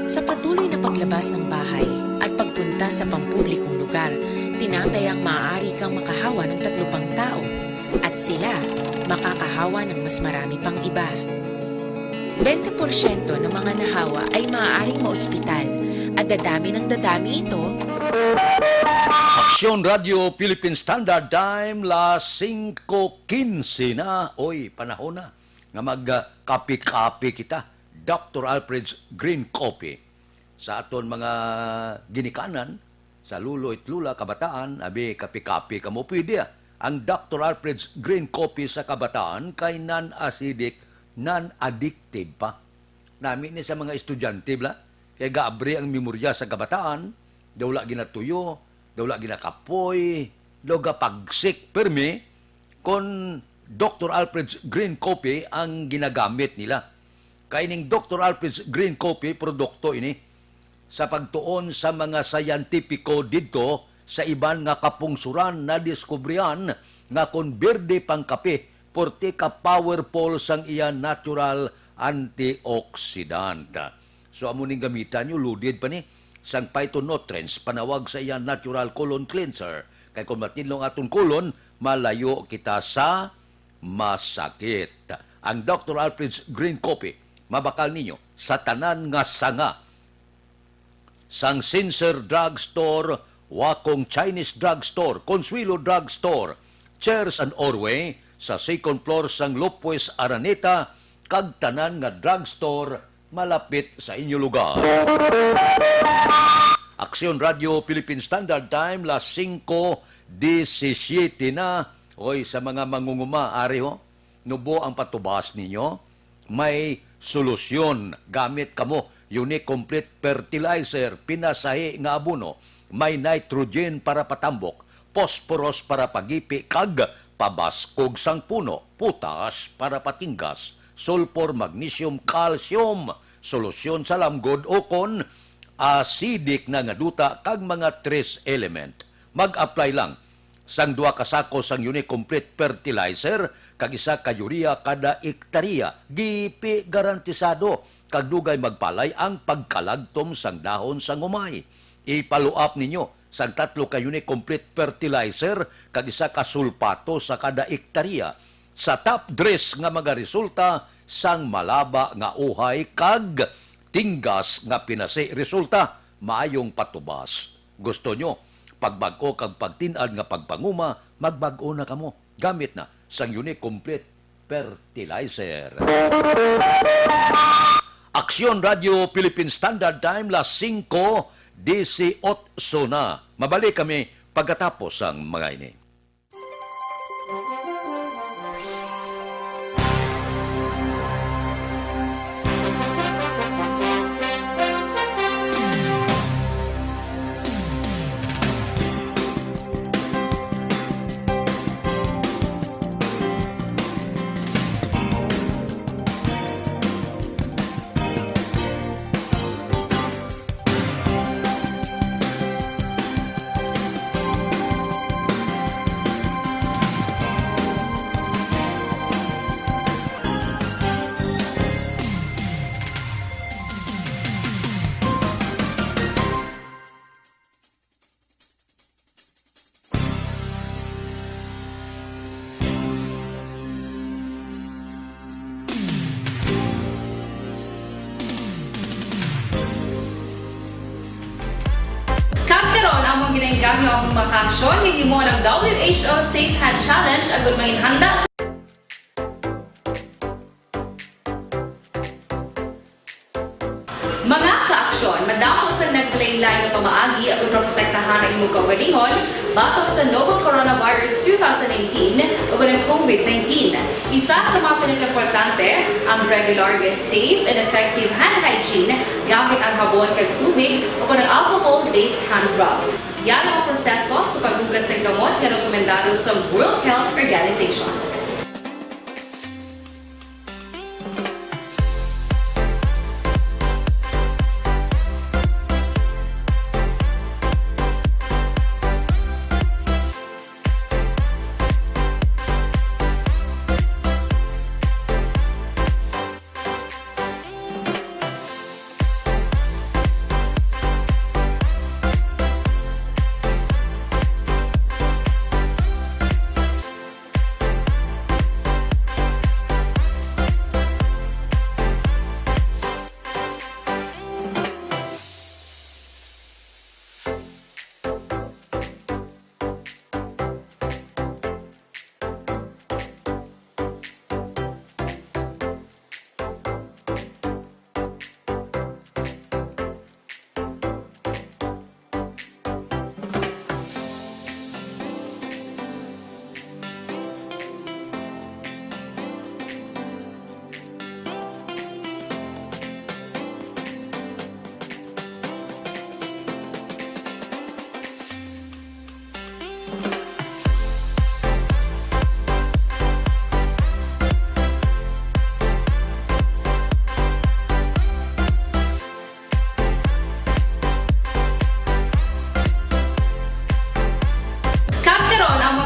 Sa patuloy na paglabas ng bahay at pagpunta sa pampublikong lugar, tinatayang maaari kang makahawa ng 3 pang tao at sila makakahawa ng mas marami pang iba. 20% ng mga nahawa ay maaaring maospital at dadami ng dadami ito. Aksyon Radio Philippine Standard Time, las 5:15 na. Oy, panahon na nga magkapi-kapi kita. Dr. Alfred's Green Coffee. Sa aton mga ginikanan, sa lulo at lula, kabataan, abi kapi-kapi ka mo pwede. Ang Dr. Alfred's Green Coffee sa kabataan kay non-acidic, non-addictive pa. Namin ni sa mga estudyante, bla, kay gaabri ang memorya sa kabataan, daw la ginatuyo, daw la ginakapoy, daw gapagsik. Permi, kung Dr. Alfred's Green Coffee ang ginagamit nila. Kaining Dr. Alfred's Green Coffee, produkto ini, sa pagtuon sa mga sayantipiko dito, sa iban nga kapungsuran na diskubrihan nga kung berde pang kape, porte ka powerful sang iya natural antioxidant. So amuning gamitan nyo, ludid pa ni, sang phytonutrients, panawag sa iya natural colon cleanser. Kaya kung matinlong atong colon, malayo kita sa masakit. Ang Dr. Alfred's Green Coffee, mabakal ninyo sa tanan nga sanga. Sang Sincere Drug Store, Wakong Chinese Drug Store, Consuelo Drug Store, Chairs and Orway, sa 2nd floor sang Lopez Araneta, kag tanan nga drugstore malapit sa inyo lugar. Aksyon Radio Philippine Standard Time, las 5:17 na. Oy, sa mga mangunguma, ari ho, nubo ang patubas ninyo, may solusyon gamit kamo Unique Complete Fertilizer, pinasahi nga abono, may nitrogen para patambok, phosphorus para pagipi, kag pabaskog sang puno, potas para patinggas, sulfur, magnesium, calcium, solusyon sa lamgod o kon acidic na nga duta kag mga trace element. Mag-apply lang sang 2 kasako sang Unique Complete Fertilizer kag 1 ka urea kada ektarya. Gipi garantisado kag dugay magpalay ang pagkalagtom sang dahon sang umay. Ipaluap ninyo sang 3 ka Unique Complete Fertilizer kag 1 ka sulpato sa kada ektarya. Sa top dress nga magaresulta sang malaba nga uhay kag tinggas nga pinasi resulta maayong patubas. Gusto nyo pagbago kag pagtinad nga pagpanguma, magbago na kamo. Gamit na sang Unique Complete fertilizer. Aksyon Radio Philippine Standard Time, las 5:18 na. Mabalik kami pagkatapos ang mga ini. Ginengganyo ang mga aksyon, hindi mo ng WHO Safe Hand Challenge agad may handa sa mga kaaksyon, madamo sa nagpalaylay na pamaagi at protektahan ang imong kaugalingon batok sa novel coronavirus 2018 o ng COVID-19. Isa sa mga pinaka-importante ang regular, safe, and effective hand hygiene gamit ang habon kag tubig o ng alcohol-based hand rub. Yan ang proseso sa paghugas ng gamot na rekomendado sa World Health Organization.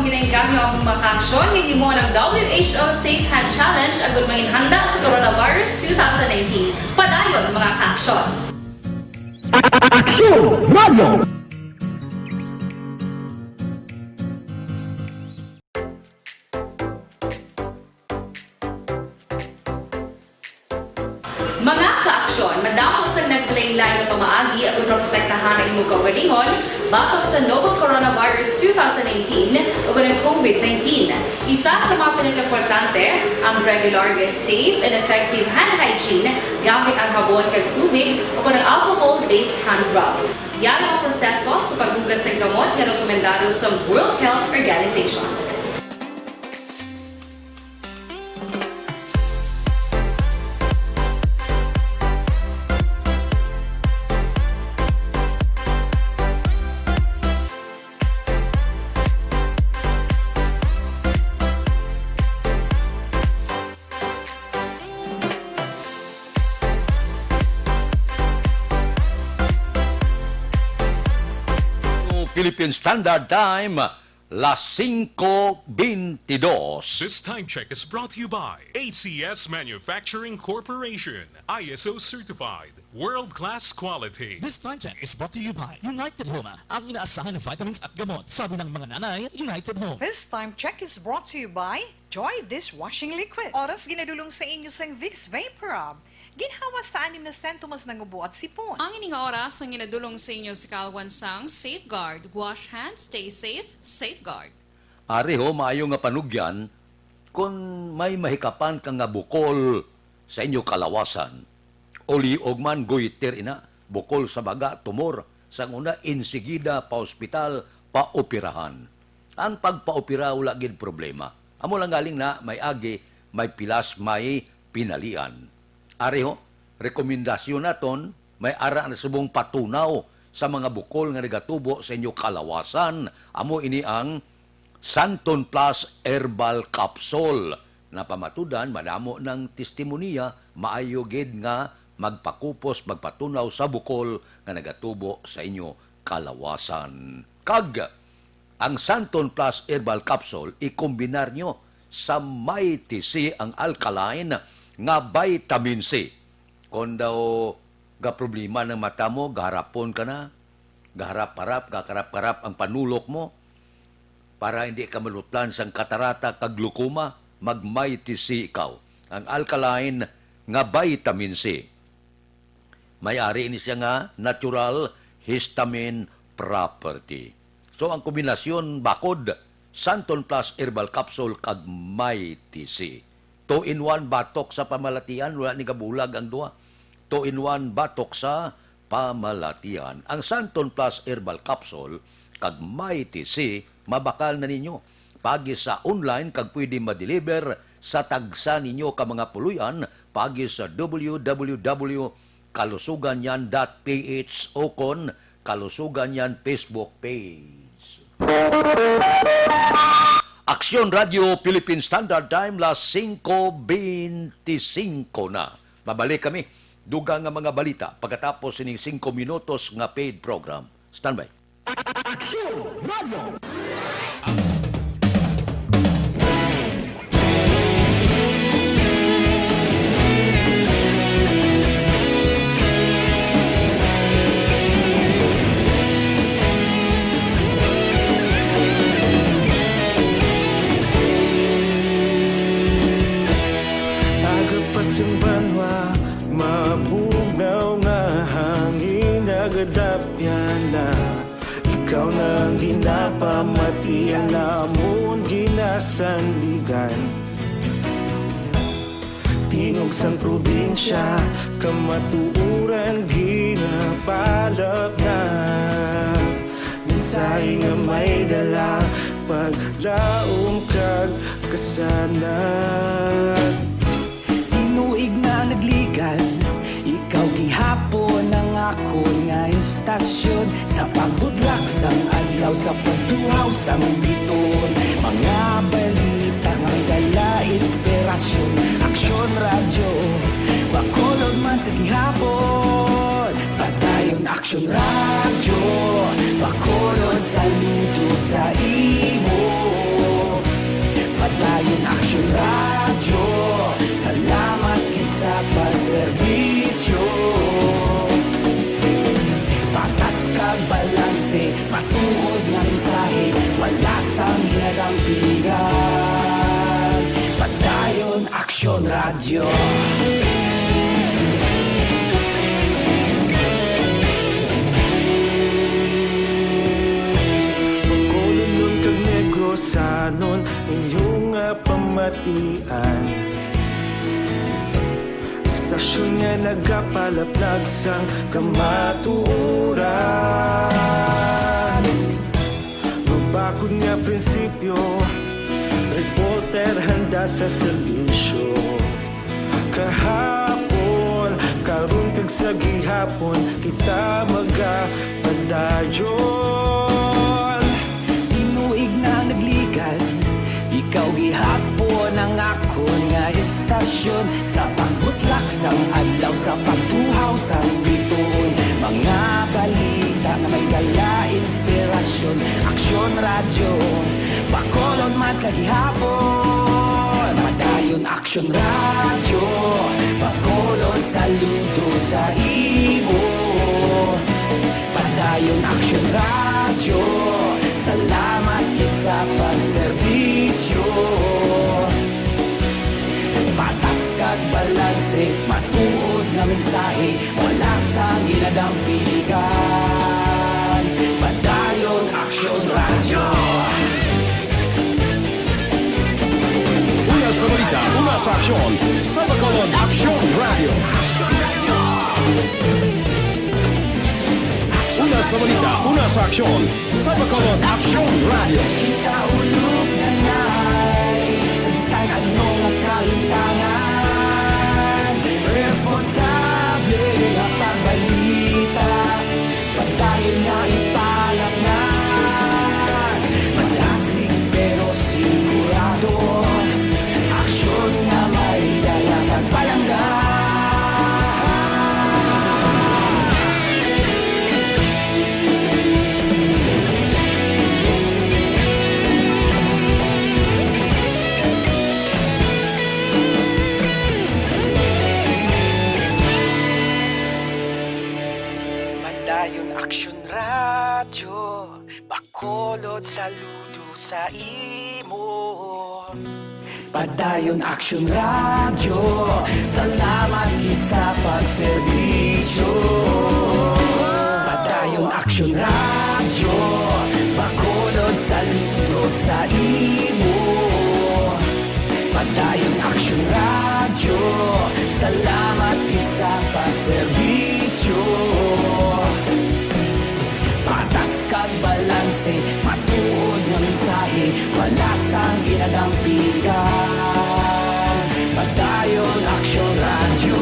Ginengganyo ang mga aksyon, hindi mo ng WHO Safe Hand Challenge agad may handa sa coronavirus 2019. Padayon mga kaaksyon. Aksyon Radio! Mga kaaksyon, madamo sa nagpalaylay na pamaagi at protektahan ang imong kaugalingon batok sa novel coronavirus 2018 o ng COVID-19. Isa sa mga pinaka-importante ang regular, safe, and effective hand hygiene gamit ang habon kag tubig o ng alcohol-based hand rub. Yan ang proseso sa paghugas ng gamot na rekomendado sa World Health Organization. Philippine Standard Time, las 5:22. This time check is brought to you by ACS Manufacturing Corporation, ISO certified, world-class quality. This time check is brought to you by United Home, ang inaasahan ng vitamins at gamot. Sabi ng mga nanay, United Home. This time check is brought to you by Joy Dishwashing Liquid. Oras ginadulong sa inyo sang Vicks Vaporub. Ginhawa sa 6 na sentumas ng ubo at sipon. Ang ining oras ang ginadulong sa inyo sa Kalwansang Safeguard. Wash hands, stay safe, safeguard. Ari ho, maayo nga panugyan, kung may mahikapan ka nga bukol sa inyo kalawasan, o liog man goiter ina, bukol sa baga, tumor, sang una, insigida, pa-ospital, pa-operahan. Ang pagpa-opera, wala gid problema. Amo lang galing na, may agi, may pilas, may pinalian. Areho, rekomendasyon naton, may ara na subong patunaw sa mga bukol nga nagatubo sa inyo kalawasan. Amo ini ang Santon Plus Herbal Capsule na pamatudan, madamo ng testimonya, maayo gid nga magpakupos, magpatunaw sa bukol nga nagatubo sa inyo kalawasan. Kag, ang Santon Plus Herbal Capsule, ikombinar nyo sa Mighty C, ang alkaline nga vitamin C. Kung daw ga problema ng mata mo, gaharapon ka na, gaharap-harap, gakarap-karap ang panulok mo, para hindi ka malutlan sang katarata kag glukoma, mag-Mighty C ikaw. Ang alkaline nga vitamin C. May-ari ini siya nga natural histamine property. So ang kombinasyon bakod, Santon Plus Herbal Capsule kag Mighty C. 2-in-1 batok sa pamalatian, wala ni kabulag ang duha. 2-in-1 batok sa pamalatian. Ang Santon Plus Herbal Capsule kag Mighty C, mabakal na ninyo. Pagi sa online, kag pwede ma-deliver sa tagsa ninyo ka mga puluyan, pagi sa www.kalusuganyan.ph o kon Kalusuganyan Facebook page. Aksyon Radio Philippine Standard Time, las 5:25 na. Mabalik kami. Dugang nga mga balita pagkatapos sining 5 minutos nga paid program. Standby. Aksyon Radio! Yung banwa, mabugaw na hangin, nagadapyan na. Ikaw nang ginapamatian, namon ginasanligan. Tinog sang probinsya, kamatuuran ginapalap na. Minsay nga may dala, paglaom kag kasanat. Tinuig na nagligan, ikaw gihapon ang ako nga istasyon. Sa pagbudlak sang adlaw, sa pagtuhaw sang biton. Mga balita nga dala inspirasyon. Aksyon radyo, bakolod man sa gihapon. Padayon Aksyon radyo, bakolod saludo sa imo. Padayon Aksyon radyo, salamat kisa pagserbisyo. Patas kag balanse, matuod nga mensahe, wala sang hinadang piligan. Padayon Aksyon radyo. Pagkulunod kag negosanon, inyong pamatian. Stasyon nga nagapalaplag sang kamatuuran. Mabakod nga prinsipyo, reporter handa sa serbisyo. Kahapon, karon kag sa gihapon, kita magapadayon. Tinuig na nagligan, ikaw gihapon ang ako nga istasyon. Sa pagbutlak sang adlaw, sa pagtuhaw sang biton. Mga balita na may dala inspirasyon. Aksyon radyo, bakolon man sa gihapon. Padayon Aksyon radyo, bakolon saludo sa imo. Padayon Aksyon radyo, salamat kit sa pagserbisyo. Patas kag balanse, matuod nga mensahe, wala sang ginadang piligan. Padayon Aksyon radyo. Una sa aksyon sa Bacolod Aksyon Radio. Una sa balita, una sa aksyon sa Bacolod Aksyon Radio. Ikaulog na na'y sabisan anong kalintangan. Responsable na pagbalita, pagdayon na ipalak na. Malasig pero sigurado, aksyon na may dalang at palangga. Aksyon Radyo, Bacolod, saludo sa imo. Padayon Aksyon Radyo, salamat gid sa pagserbisyo. Padayon Aksyon Radyo, Bacolod, saludo sa imo. Padayon Aksyon Radyo, salamat gid sa pagserbisyo. Patas kag balanse, matuod nga mensahe, wala sang ginadampigan. Padayon Aksyon Radyo.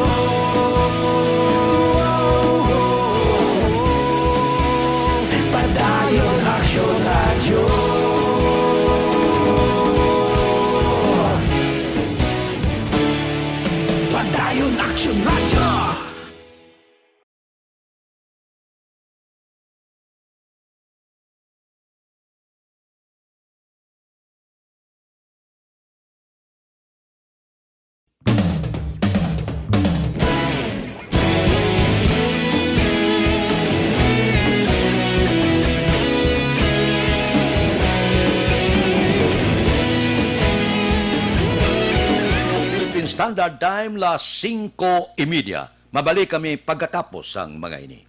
Padayon Aksyon Radyo. Padayon Aksyon Radyo. Standard Time, las 5:30. Mabalik kami pagkatapos ang mga ini.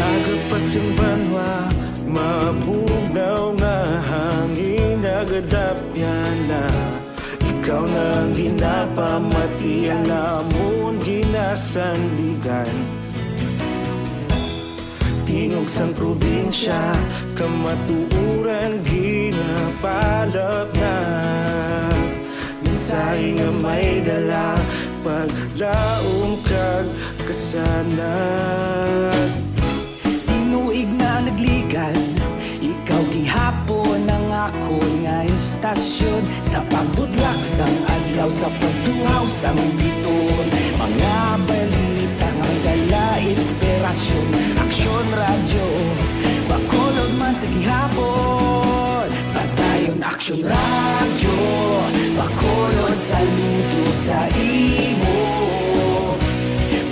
Agapas yung banwa, mabugnaw na hangin, nagadapyan na. Ikaw nang ginapamatian, namon ginasandigan. Tingog sang probinsya, kamatuuran ginapalap na. Minsay nga may dala, paglaong kag kasanag. Tinuig na nagligan, ikaw gihapon ang ako nga istasyon. Sa pagbudlak sang adlaw, sa pagtuhaw sang biton. Mga balita nga dala inspirasyon. Aksyon Radyo, Bacolod man sa gihapon. Padayon Aksyon Radyo, Bacolod, saludo sa imo.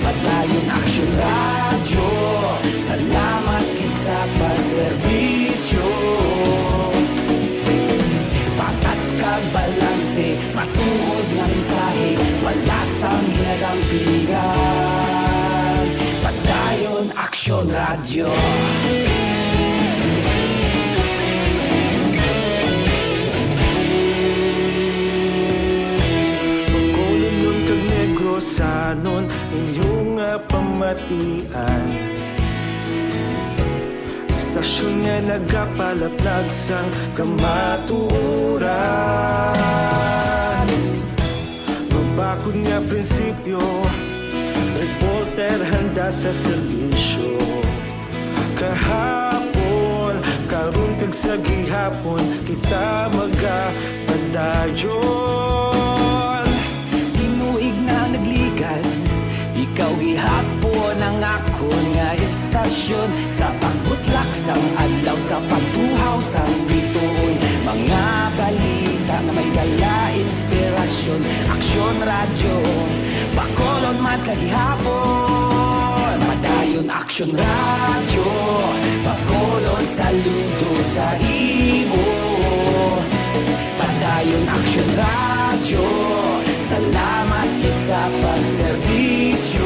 Padayon Aksyon Radyo, salamat kisa pagserbisyo. Patas kag balanse, matuod nga mensahe, wala sang ginadampigan. Padayon Aksyon Radyo. Bacolod nun kag Negrosanon, inyong pamatian. Istasyon nga nagapalaplag sang kamaturan. Mabakod nga prinsipyo, reporter handa sa serbisyo. Kahapon, karon kag sa gihapon, kita magapadayon. Tinuig na nagligan, ikaw gihapon ang ako nga istasyon. Sa pagbutlak sang adlaw, sa pagtuhaw sang bituon. Mga balita na may dala inspirasyon. Aksyon Radyo, Bacolod man sa gihapon. Padayon Aksyon Aksyon Radio, pakolon saludo sa imo. Padayon Aksyon Radio, salamat kit sa pagserbisyo.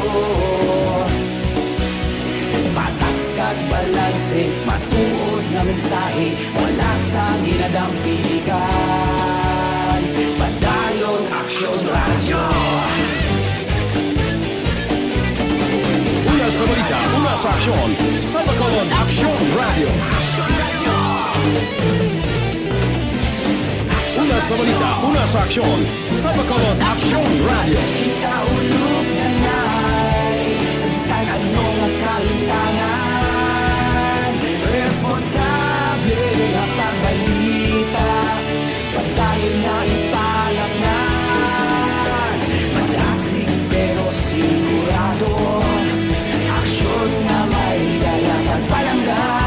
Patas kag balanse, matuod nga mensahe, wala sa ginadampikan. Padayon Aksyon Radio. Una sa balita, una sa aksyon, sa Bacolod Aksyon Radio. Una sa balita, una sa aksyon, sa Bacolod Aksyon Radio. Ikaulog na na'y sabisan anong kalintangan. Responsable nga pagbalita, pagkain na ipalaknan. Malasig pero sigurado, aksyon na may lalakad palanggan.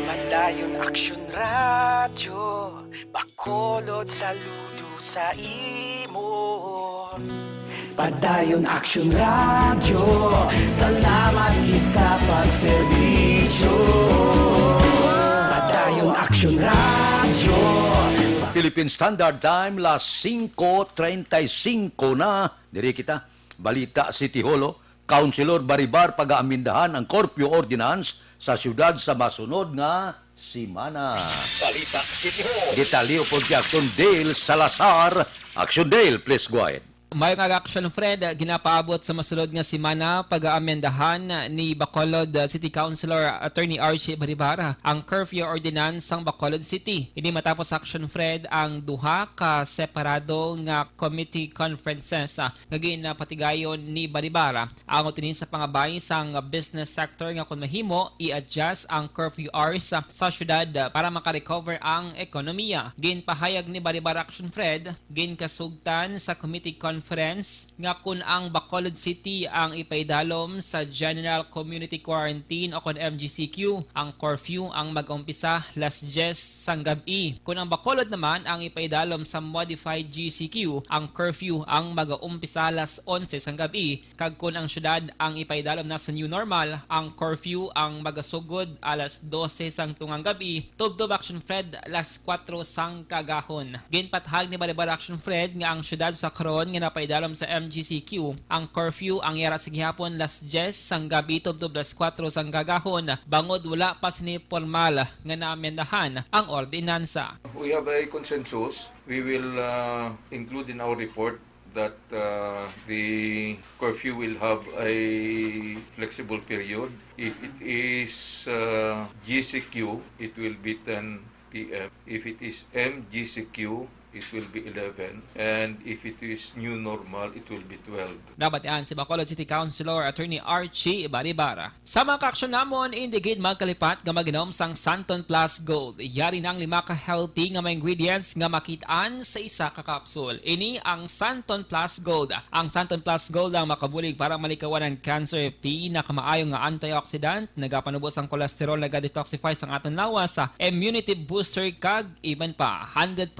Padayon Aksyon Radio, Bacolod saludo sa imo. Padayon Aksyon Radio, salamat kit sa pagserbisyo. Padayon Aksyon Radio. Philippine Standard Time, las 5:35 na. Diri kita, Balita City Holo, Councilor Baribar pag-aamindahan ang curfew ordinance sa syudad sa masunod nga simana. Balita City Hall. Detalyo po si Aksyon Dale Salazar. Aksyon Dale, please go ahead. May nga action, Fred, ginapaabot sa masulod nga simana pag-aamendahan ni Bacolod City Councilor Attorney Archie Baribara ang curfew ordinance sang Bacolod City. Ini matapos action, Fred, ang duha ka separado nga committee conferences nga ginapatigayon ni Baribara ang utinin sa pangabay sang business sector nga kung mahimo i-adjust ang curfew hours sa syudad para makarecover ang ekonomiya. Ginpahayag ni Baribara action, Fred, ginkasugtan sa committee conference nga kung ang Bacolod City ang ipaidalom sa General Community Quarantine o kung MGCQ, ang curfew ang mag-umpisa las 10 sang gabi. Kung ang Bacolod naman ang ipaidalom sa Modified GCQ, ang curfew ang mag-umpisa las 11 sang gabi. Kag kung ang syudad ang ipaidalom na sa new normal, ang curfew ang magasugod alas 12 sang tungang gabi. Tubdob action, Fred, las 4 sang kagahon. Ginpathag ni Baribara action, Fred, nga ang syudad sa karon nga napaidalom sa MGCQ, ang curfew ang yara sa gihapon las 10 sang gabi tubdob las 4 sang gagahon bangod wala pa sini formal nga naamendahan ang ordinansa. We have a consensus. We will include in our report that the curfew will have a flexible period. If it is GCQ, it will be 10 p.m. If it is MGCQ, it will be 11. And if it is new normal, it will be 12. Dapat yan si Bacolod City Councilor Attorney Archie Baribara. Sa mga kaaksyon namon, indigid magkalipat nga maginom sang Santon Plus Gold. Yari ng 5 ka healthy nga mga ingredients nga makitaan sa isa ka kapsul. Ini ang Santon Plus Gold. Ang Santon Plus Gold ang makabulig para malikawan ang cancer, pinakamaayong nga antioxidant, nagapanubos ang kolesterol, nagadetoxify sang aton lawas, sa immunity booster kag iban pa 100%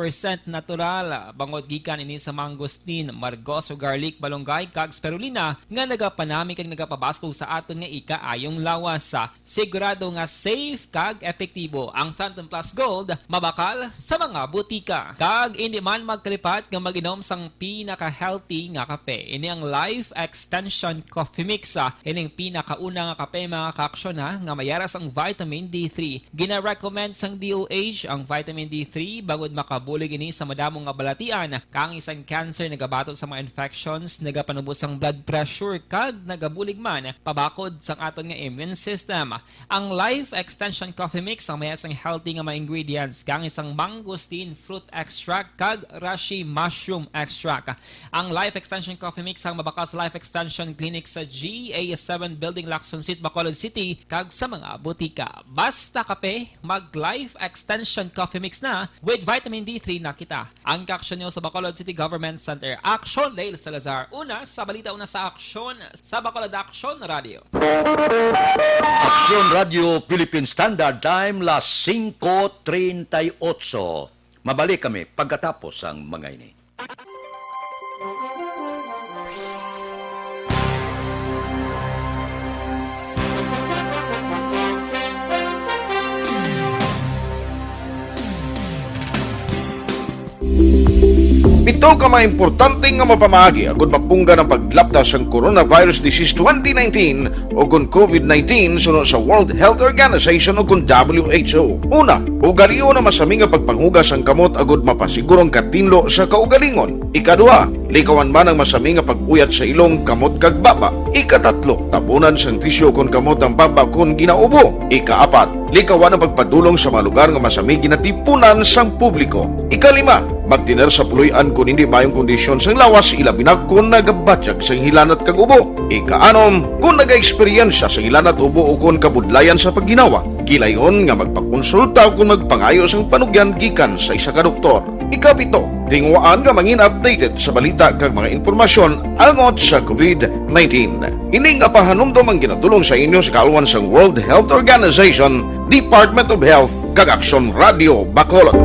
natural bangod gikan ini sa mangosteen, margos o garlic, balonggay kag spirulina nga nagapanami kag nagapabasko sa aton nga ikaayong lawas. Sigurado nga safe kag epektibo ang Santon Plus Gold mabakal sa mga butika. Kag hindi man magkalipat nga mag-inom sang pinaka-healthy nga kape. Ini ang Life Extension Coffee Mix. Ining pinakauna nga kape mga kaaksyon nga mayaras ang vitamin D3. Gina-recommend sang DOH ang vitamin D3 bangod makabulig ini sa madamong nga balatian kang isang cancer nagabato sa mga infections, nagapanubos ang blood pressure kag nagabulig man pabakod sang aton nga immune system. Ang Life Extension Coffee Mix ang may isang healthy nga mga ingredients kang isang mangosteen fruit extract kag reishi mushroom extract. Ang Life Extension Coffee Mix ang mabakas Life Extension Clinic sa GA7 Building, Lacson City, Bacolod City kag sa mga butika. Basta kape, mag Life Extension Coffee Mix na with vitamin D3 na kita na ang Aksyon News sa Bacolod City Government Center. Aksyon, Leil Salazar. Una sa balita, una sa Aksyon sa Bacolod Aksyon Radio. Aksyon Radio Philippine Standard Time, las 5:38. Mabalik kami pagkatapos ang mga ini. Ito ka mga importante nga mapamagi agud mapungga ng paglaptas ang coronavirus disease 2019 o kung COVID-19 sunod sa World Health Organization o kung WHO. Una, ugaliyo na masami nga pagpanghugas ang kamot agud mapasigurong katinlo sa kaugalingon. Ikadua, likawan man ang masami nga pag-uyat sa ilong kamot kag baba. Ikatatlo, tabunan sang tisyo kon kamot ang baba kon ginaubo. Ikaapat, likawan ang pagpadulong sa mga lugar nga masami ginatipunan sang publiko. Ikalima, magtiner sa puluyan kung hindi mayong kondisyon sang lawas, ilabi na kung nagabatyag sang hilanat kag ubo. Ikaanom, kung nag-eksperyensya sa hilanat ubo o kung kabudlayan sa pagginawa. Kilayon nga magpakonsulta kung magpangayo sang panugyan gikan sa isa ka doktor. Ikapito, tingwaan nga mangin updated sa balita kag mga impormasyon angot sa COVID-19. Ining apahanumdom ang ginatulong sa inyo sa kalwan sang World Health Organization, Department of Health kag Aksyon Radio Bacolod.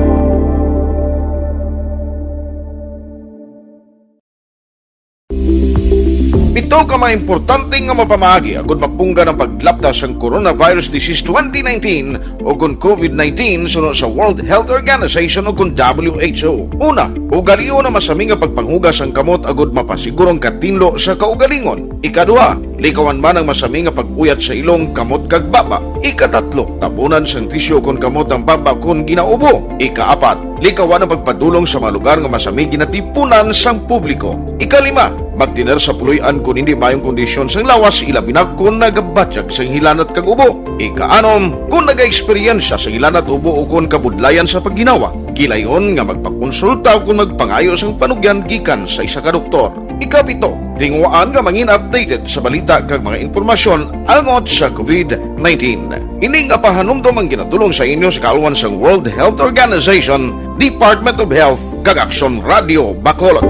Ito ka mga importante nga mapamagi agud mapungga ng paglaptas ang coronavirus disease 2019 o kung COVID-19 sunod sa World Health Organization o kung WHO. Una, ugaliyo na masami nga pagpanghugas ang kamot agud mapasigurong katinlo sa kaugalingon. Ikadua, likawan man ang masami nga pag-uyat sa ilong kamot kag baba. Ikatatlo, tabunan sang tisyo kon kamot ang baba kon ginaubo. Ikaapat, likawan ang pagpadulong sa mga lugar nga masami ginatipunan sang publiko. Ikalima, magtiner sa puluyan kung hindi mayong kondisyon sang lawas, ilabi na kung nagabatyag sang hilanat kag ubo. Ikaanom, kung nag-eksperyensya sa hilanat ubo o kung kabudlayan sa pagginawa. Kilayon nga magpakonsulta kung magpangayo sang panugyan gikan sa isa ka doktor. Ikapito, tingwaan nga mangin updated sa balita kag mga impormasyon angot sa COVID-19. Ining apahanumdom ang ginatulong sa inyo sa kalwan sang World Health Organization, Department of Health kag Aksyon Radio Bacolod.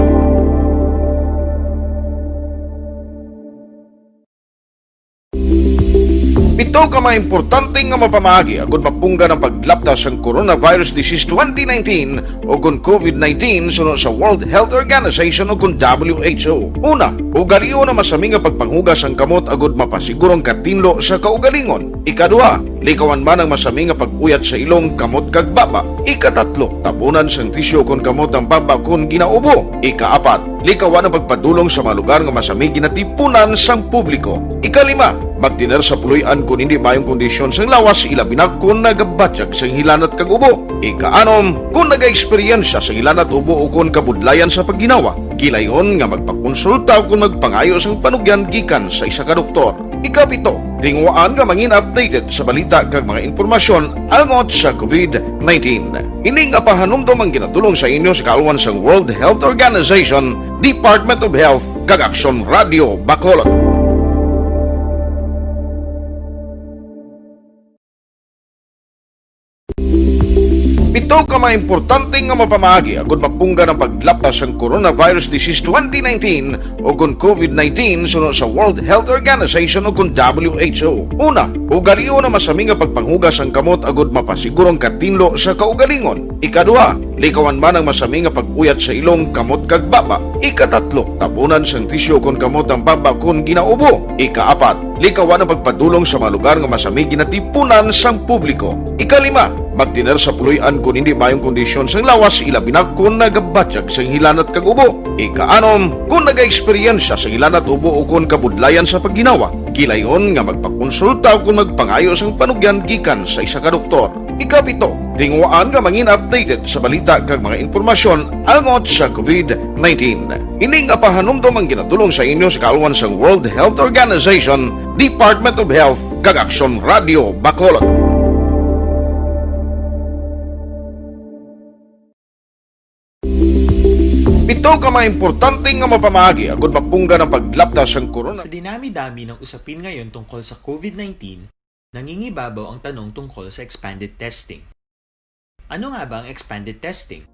Ito ka mga importante nga mapamagi agud mapungga ng paglaptas ang coronavirus disease 2019 o kung COVID-19 sunod sa World Health Organization o kung WHO. Una, ugaliyo na masami nga pagpanghugas ang kamot agud mapasigurong katinlo sa kaugalingon. Ikadua, likawan man ang masami nga pag-uyat sa ilong kamot kag baba. Ikatatlo, tabunan sang tisyo kon kamot ang baba kon ginaubo. Ikaapat, likawan ang pagpadulong sa mga lugar nga masami ginatipunan sang publiko. Ikalima, magtiner sa puluyan kung hindi mayong kondisyon sang lawas, ilabi na kung nagabatyag sang hilanat kag ubo. Ikaanom, kung nag-eksperyensya sa hilanat ubo o kung kabudlayan sa pagginawa. Kilayon nga magpakonsulta kung magpangayo sang panugyan gikan sa isa ka doktor. Ikapito, tingwaan nga mangin updated sa balita kag mga impormasyon angot sa COVID-19. Ining apahanumdom ang ginatulong sa inyo sa kalwan sang World Health Organization, Department of Health kag Aksyon Radio Bacolod. Ito ka mga importante nga mapamagi agud mapungga ng paglaptas ang coronavirus disease 2019 o kung COVID-19 sunod sa World Health Organization o kung WHO. Una, ugaliyo na masami nga pagpanghugas ang kamot agud mapasigurong katinlo sa kaugalingon. Ikadua, likawan man ang masami nga pag-uyat sa ilong kamot kag baba. Ikatatlo, tabunan sang tisyo kon kamot ang baba kon ginaubo. Ikaapat, likawan ang pagpadulong sa mga lugar nga masami ginatipunan sang publiko. Ikalima, magtiner sa puluyan kung hindi mayong kondisyon sang lawas, ilabi na kung nagabatyag sang hilanat kag ubo. Ikaanom, kung nag-eksperyensya sa hilanat ubo o kung kabudlayan sa pagginawa. Kilayon nga magpakonsulta kung magpangayo sang panugyan gikan sa isa ka doktor. Ikapito, tingwaan nga mangin updated sa balita kag mga impormasyon angot sa COVID-19. Ining apahanumdom ang ginatulong sa inyo sa kalwan sang World Health Organization, Department of Health kag Aksyon Radio Bacolod. Ito ka mga importante nga mapamagi agud mapungga ng paglaptas ang corona. Sa dinami-dami ng usapin ngayon tungkol sa COVID-19, nangingibabaw ang tanong tungkol sa expanded testing. Ano nga ba ang expanded testing?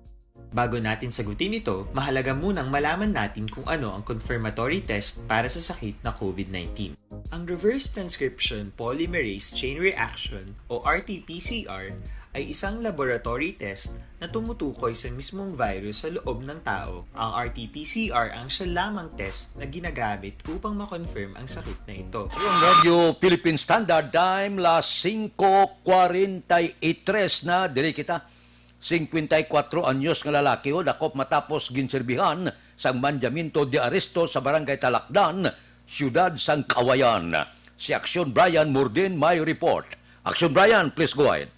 Bago natin sagutin ito, mahalaga munang malaman natin kung ano ang confirmatory test para sa sakit na COVID-19. Ang reverse transcription polymerase chain reaction o RT-PCR ay isang laboratory test na tumutukoy sa mismong virus sa loob ng tao. Ang RT-PCR ang siya lamang test na ginagamit upang makonfirm ang sakit na ito. Yung Radio Philippine Standard Time, las 5:43 na, diri kita. 54 anyos nga lalaki o dakop matapos ginserbihan sang manjamento de aresto sa barangay Talakdan, siyudad sang Kawayan. Si Aksyon Brian Murdin may report. Aksyon Brian, please go ahead.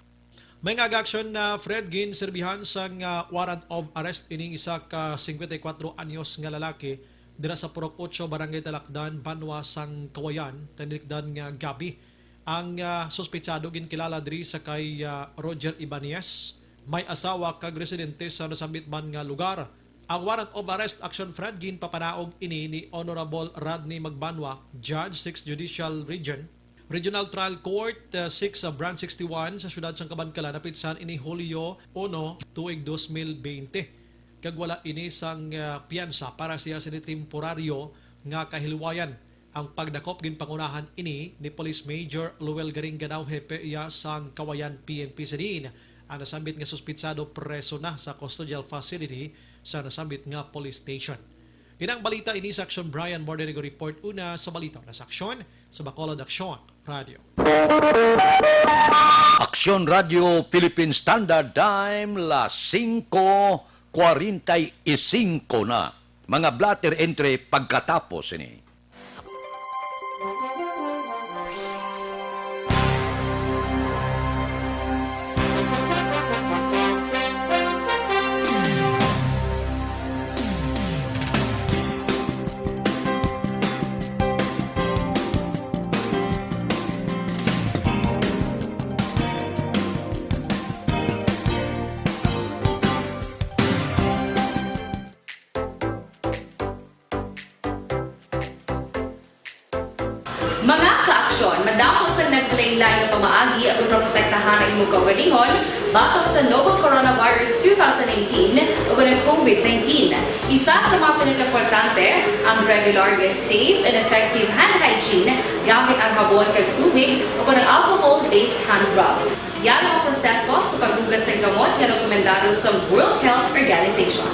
May nga-aksyon na Fred ginserbihan sang warrant of arrest ining isa ka 54 anyos nga lalaki dira sa Purok 8 barangay Talakdan, Banwa sang Kawayan, tanikdan nga gabi. Ang suspetsado ginkilala diri sa kay Roger Ibanez. May asawa kag residente sa nasambit man nga lugar. Ang warrant of arrest action Fred ginpapanaog ini ni Honorable Rodney Magbanwa, Judge 6 Judicial Region, Regional Trial Court 6 Branch 61 sa siyudad sang Kabankalan, napitsan ini Hulyo 1, tuig 2020. Kag wala ini sang piyansa para siya sa temporaryo nga kahilwayan. Ang pagdakop ginpangunahan ini ni Police Major Luel Garing Ganaw Hepe iya sang Kawayan PNP sa din. Ang nasambit nga suspitsado preso na sa custodial facility sa nasambit nga police station. Inang balita ini sa Aksyon Brian Mordenego report una sa balita na sa Aksyon sa Bacolod Aksyon Radio. Aksyon Radio Philippine Standard Time, las 5:45 na. Mga blatter entre pagkatapos ini. Mga ka-aksyon, madamo sa nagpalaylay na pamaagi at protektahan ang imong kaugalingon batok sa novel coronavirus 2018 o ng COVID-19. Isa sa mga pinaka-importante ang regular, safe, and effective hand hygiene gamit ang habon kag tubig o ng alcohol-based hand rub. Yan ang proseso sa paghugas ng gamot na rekomendado sa World Health Organization.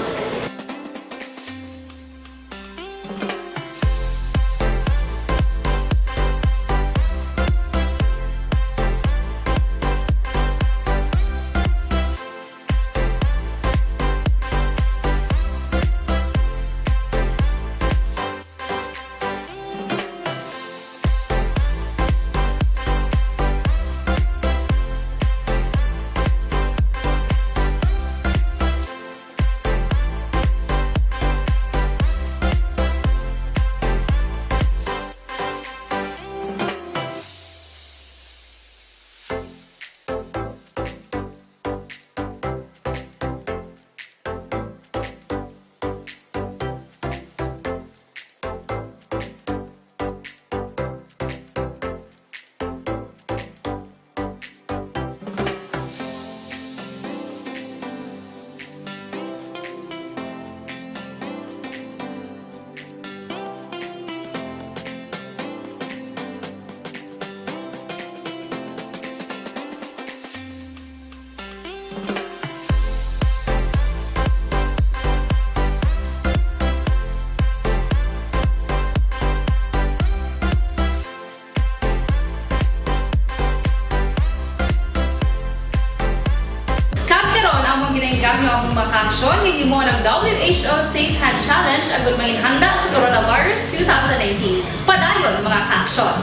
Ginagamit ang mga aksyon ni mo ng WHO Safe Hand Challenge agad may handa sa coronavirus 2019. Padayon mga aksyon.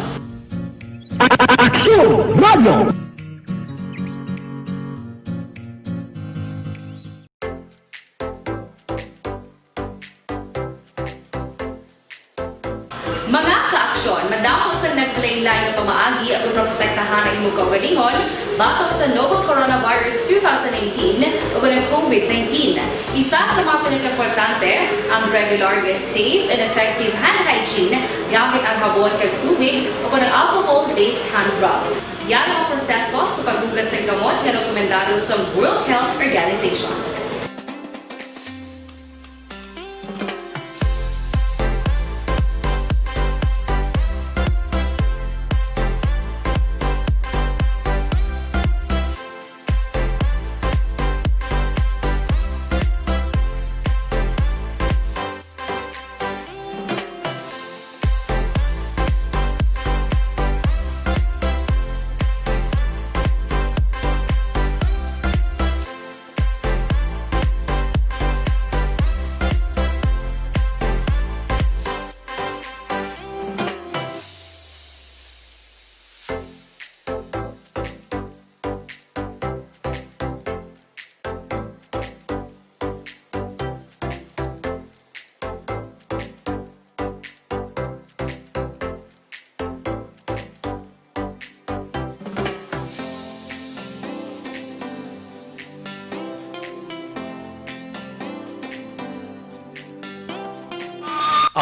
Aksyon Radio! Mga ka-aksyon, madamo sa nagpalaylay na pamaagi at protektahan ang imong kaugalingon batok sa novel coronavirus 2018 o ng COVID-19. Isa sa mga pinaka-importante ang regular, safe, and effective hand hygiene gamit ang habon kag tubig o ng alcohol-based hand rub. Yan ang proseso sa paghugas ng gamot na rekomendado sa World Health Organization.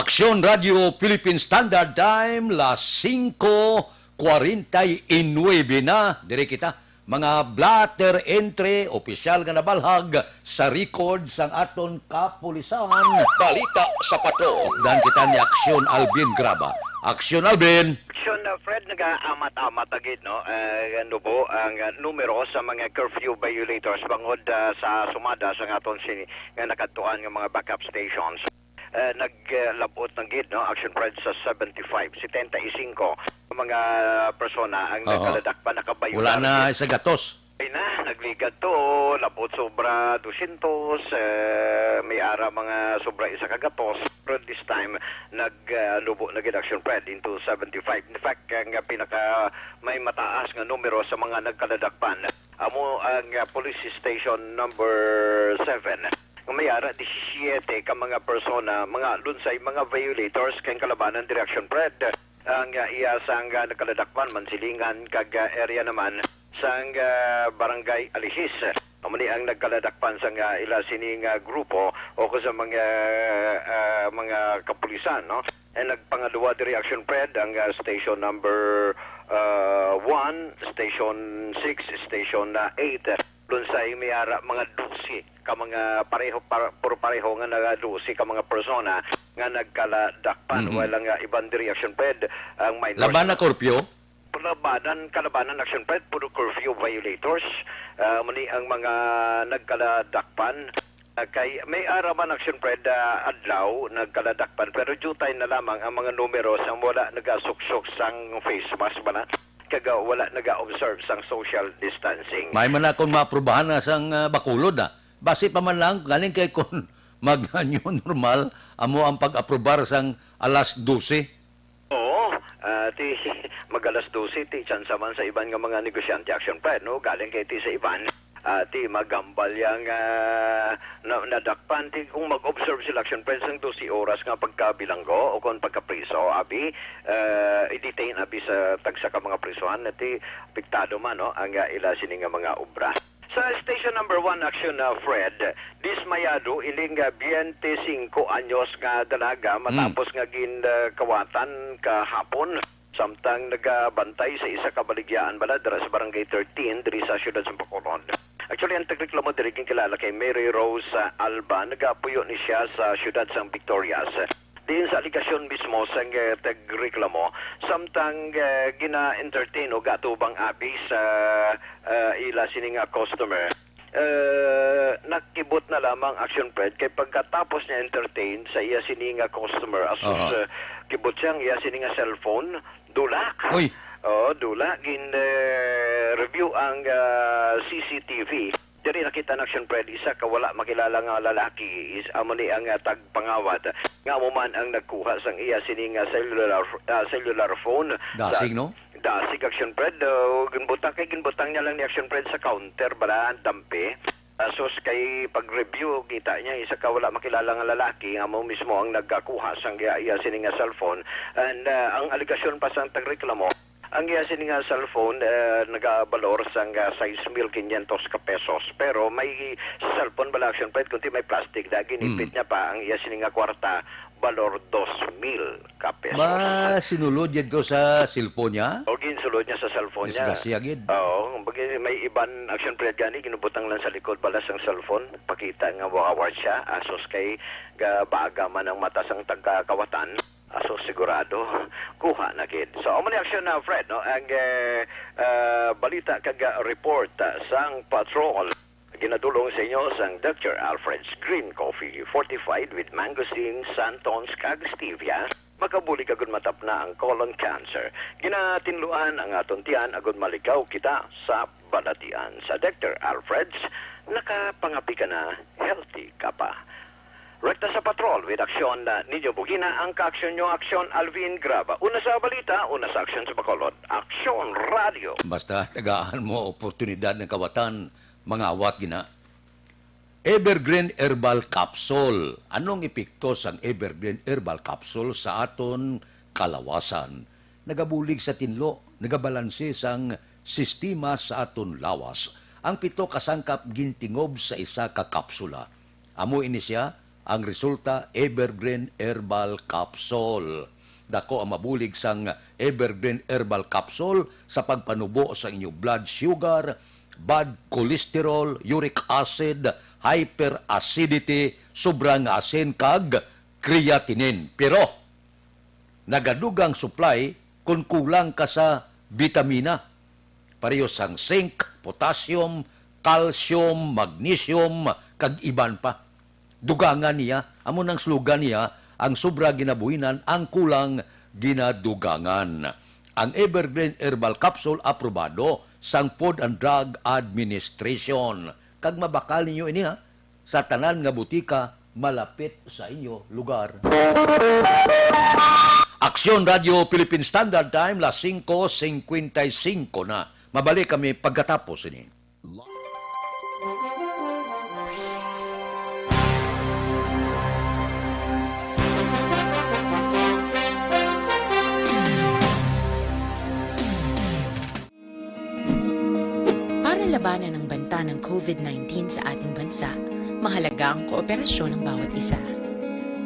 Aksyon Radio Philippine Standard Time, las 5:49 na. Dire kita, mga blatter entry, opisyal nga nabalhag sa record sang aton kapulisan. Balita sa patrol. Dan kita ni Aksyon Alvin Graba. Aksyon Alvin. Aksyon Fred, nag-amat-amat agad, no? Ano po, ang numero sa mga curfew violators bangod sa sumada sa aton nga nakatuan ng mga backup stations. Naglabot ng gid, no? Action Fred sa 75 mga persona ang nagkaladakpan nakabayo. Wala na sa gatos. Ay na, nagligad to, labot sobra 200, may ara mga sobra isa kagatos. Pero this time, naglubo na gid Action Fred into 75. In fact, ang may mataas nga numero sa mga nagkaladakpan. Amo ang police station number 7. May ara 17 ka mga persona, mga lunsay, mga violators kay kalabanan Direction Fred. Ang iya sang nakaladakpan mansilingan kag area naman sang barangay Alihis. Amuni ang nagkaladakpan sang ila sining grupo o ko sa mga kapulisan, no? And nagpangaduwa Direction Fred ang station number 1, station 6, station 8. Doon sa mayara mga 12 ka mga puro pareho nga nga 12 ka mga persona nga nagkaladakpan. Walang ibang Direction Fred ang minors. Laban na korpyo? Kalabanan Action Fred, puro curfew violators. Muni ang mga nagkaladakpan. Kay may araman Action Fred adlaw nagkaladakpan pero jutay na lamang ang mga numero sa wala nagasuksok sang face mask ba na? Kaga wala naga-observe sang social distancing. May man akong maaprubahan na sang bakulod na. Base pa man lang, galing kay kung mag-new normal, amo ang pag-aprobar sang alas 12. Oo, mag-alas 12, ti chance man sa iban nga mga negosyante Action Fred, no? Galing kay ti sa iban. Ti magambal yang nadakpan ti kung mag-observe sila Action Fred sang 12 oras nga pagkabilanggo o kung pagkapriso abi i-detain abi sa tagsa ka mga prisuhan ti apektado man, no? Ang ila sini nga mga obra. Sa station number 1 Action Fred, dismayado iling 25 anyos nga dalaga matapos nga kawatan kahapon. Samtang nagabantay sa isa kabaligyaan bala dira sa barangay 13 diri sa siyudad sa Bacolod. Actually, ang tagreklamo diri kilala kay Mary Rose Alba, nagapuyo ni siya sa siyudad sa Victorias. Din sa aligasyon mismo sa tagreklamo, samtang gina-entertain o gatubang abi sa ila sining customer. Nakibot na lamang Action Fred kay pagkatapos niya entertain sa iya sining customer asus kibot siyang iya sining cellphone dula. Uy. Dula gin review ang CCTV. Diri nakita ng Action Fred isa ka wala makilala nga lalaki is amo ni ang tagpangawat nga mo man ang nagkuha sang iya sining cellular phone. Dasig, no? Dasig Action Fred. Ginbutang niya lang ni Action Fred sa counter bala dampe. Sos kay pag-review kita niya isa ka wala makilala nga lalaki nga mo mismo ang nagkakuha sang iya sining cellphone. And ang aligasyon pa sang tagreklamo ang iya sining cellphone nagabalor sang 6,500 ka pesos. Pero may cellphone bala Action Fred kundi may plastic daging ipit niya pa ang iya sining kwarta balor 2,000 ka pesos. Ba sinulod dito sa cellphone niya? O ginsulod niya sa cellphone niya. Disgrasya gid. Oo, may iban Action Fred gani ginubutang lang sa likod bala sang cellphone. Pakita nga award siya asos kay baga man ang mata sang tagkawatan. Aso sigurado kuha na gid. So amo ni Action Fred, no? Ang balita kag report sang patrol ginadulong sa inyo sang Dr. Alfred's Green Coffee fortified with mangosteen, santons kag stevia. Makabuli kagud matap na ang colon cancer. Ginatinluan ang aton tiyan agud malikaw kita sa balatian. Sa Dr. Alfred's nakapangapi ka na, healthy ka pa. Rekta sa patrol with Aksyon ninyo bugina ang ka-aksyon nyo Aksyon Alvin Graba. Una sa balita, una sa Aksyon sa Bacolod. Aksyon Radio. Basta tagaan mo oportunidad ng kawatan, mga awat gina. Evergreen Herbal Capsule. Anong epekto sang Evergreen Herbal Capsule sa aton kalawasan? Nagabulig sa tinlo, nagabalanse sang sistema sa aton lawas. Ang 7 kasangkap gintingob sa isa ka kapsula. Amo ini siya Ang resulta, Evergreen Herbal Capsule. Dako ang mabulig sang Evergreen Herbal Capsule sa pagpanubo sa inyong blood sugar, bad cholesterol, uric acid, hyperacidity, sobrang asin kag creatinine. Pero nagadugang supply kung kulang ka sa vitamina. Pareho sang zinc, potassium, calcium, magnesium, kag iban pa. Dugangan niya, amo ng slogan niya, ang sobra ginabuhinan, ang kulang ginadugangan. Ang Evergreen Herbal Capsule aprobado sang Food and Drug Administration. Kag mabakal ninyo ini ha, sa tanan nga butika malapit sa inyo lugar. Aksyon Radio Philippine Standard Time, las 5:55 na. Mabalik kami pagkatapos ini. Para labanan ang banta ng COVID-19 sa ating bansa, mahalaga ang kooperasyon ng bawat isa.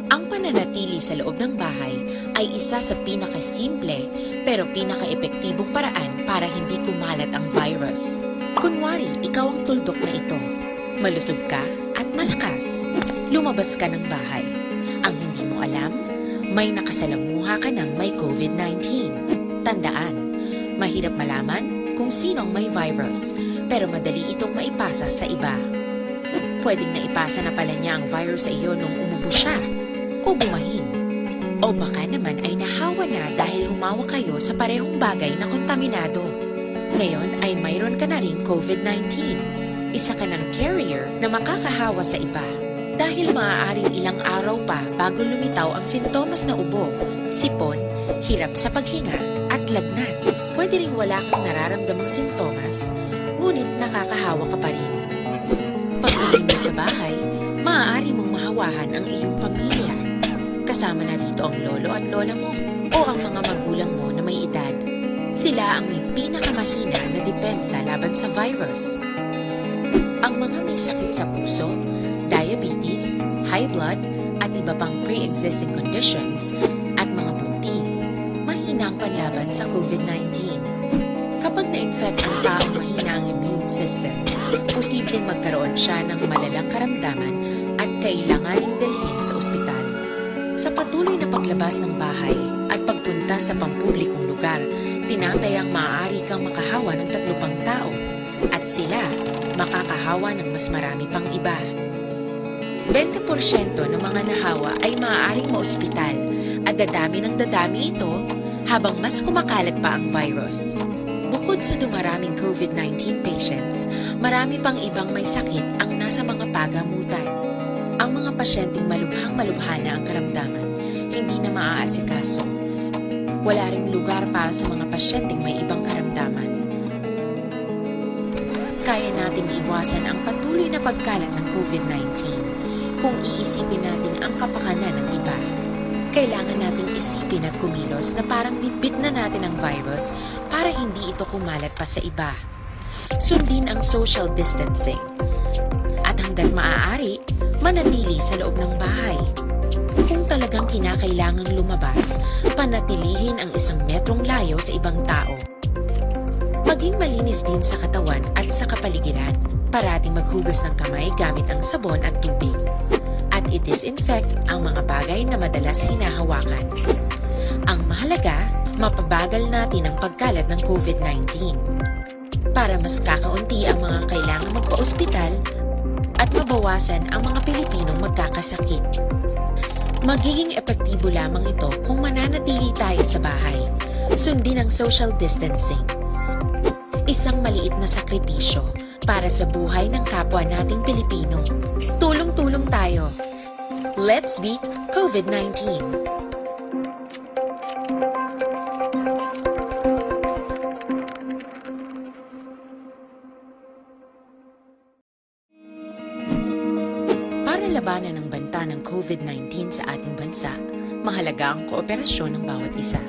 Ang pananatili sa loob ng bahay ay isa sa pinakasimple pero pinaka-epektibong paraan para hindi kumalat ang virus. Kunwari, ikaw ang tuldok na ito. Malusog ka at malakas. Lumabas ka ng bahay. Ang hindi mo alam, may nakasalamuha ka ng may COVID-19. Tandaan, mahirap malaman kung sino ang may virus, pero madali itong maipasa sa iba. Pwedeng naipasa na pala niya ang virus sa iyo nung umubo siya o bumahin. O baka naman ay nahawa na dahil humawa kayo sa parehong bagay na kontaminado. Ngayon ay mayroon ka na ring COVID-19. Isa ka ng carrier na makakahawa sa iba. Dahil maaaring ilang araw pa bago lumitaw ang sintomas na ubo, sipon, hirap sa paghinga at lagnat. Pwede ring wala kang nararamdamang sintomas, ngunit nakakahawa ka pa rin. Pag-uwi mo sa bahay, maaari mong mahawahan ang iyong pamilya. Kasama na rito ang lolo at lola mo o ang mga magulang mo na may edad. Sila ang may pinakamahina na depensa laban sa virus. Ang mga may sakit sa puso, diabetes, high blood, at iba pang pre-existing conditions at mga buntis, mahina ang panlaban sa COVID-19. Kapag na-infect ang taong mahina ang immune system, posibleng magkaroon siya ng malalang karamdaman at kailanganing dalhin sa ospital. Sa patuloy na paglabas ng bahay at pagpunta sa pampublikong lugar, tinatayang maaari kang makahawa ng 3 pang tao at sila makakahawa ng mas marami pang iba. 20% ng mga nahawa ay maaaring maospital at dadami ng dadami ito habang mas kumakalat pa ang virus. Bukod sa dumaraming COVID-19 patients, marami pang ibang may sakit ang nasa mga pagamutan. Ang mga pasyenteng malubhang-malubha na ang karamdaman, hindi na maaasikaso. Wala ring lugar para sa mga pasyenteng may ibang karamdaman. Kaya nating iwasan ang patuloy na pagkalat ng COVID-19 kung iisipin natin ang kapakanan ng iba. Kailangan nating isipin at kumilos na parang bitbit na natin ang virus para hindi ito kumalat pa sa iba. Sundin ang social distancing. At hanggat maaari, manatili sa loob ng bahay. Kung talagang kinakailangang lumabas, panatilihin ang 1 metrong layo sa ibang tao. Maging malinis din sa katawan at sa kapaligiran. Parating maghugas ng kamay gamit ang sabon at tubig. At i-disinfect ang mga bagay na madalas hinahawakan. Ang mahalaga, mapabagal natin ang pagkalat ng COVID-19. Para mas kakaunti ang mga kailangang magpa-ospital at mabawasan ang mga Pilipinong magkakasakit. Magiging epektibo lamang ito kung mananatili tayo sa bahay. Sundin ang social distancing. Isang maliit na sakripisyo para sa buhay ng kapwa nating Pilipino. Tulong-tulong tayo. Let's beat COVID-19. Para labanan ang banta ng COVID-19 sa ating bansa, mahalaga ang kooperasyon ng bawat isa.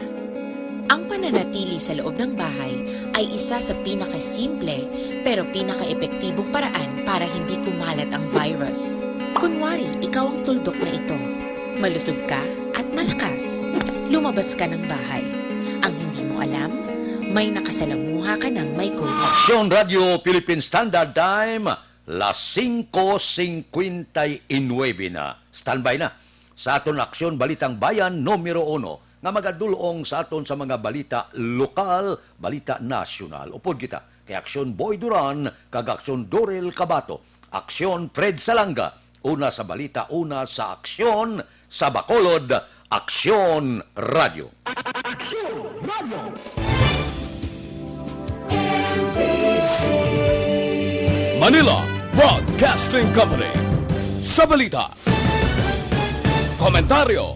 Ang pananatili sa loob ng bahay ay isa sa pinakasimple pero pinaka-epektibong paraan para hindi kumalat ang virus. Kunwari, ikaw ang tuldok na ito. Malusog ka at malakas. Lumabas ka ng bahay. Ang hindi mo alam, may nakasalamuha ka ng may COVID. Aksyon Radio Philippine Standard Time, las 5:59 na. Standby na sa aton Aksyon Balitang Bayan numero 1 nga magadulong sa aton sa mga balita lokal, balita nasyonal. Upod kita kay Aksyon Boy Duran, kag Aksyon Dorel Cabato, Aksyon Fred Salanga, una sa balita, una sa aksyon, sa Bacolod, Aksyon Radio. Aksyon Radio! Manila Broadcasting Company. Sa balita, komentaryo,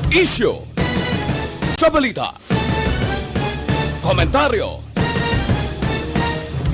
issue. Sa balita, komentaryo,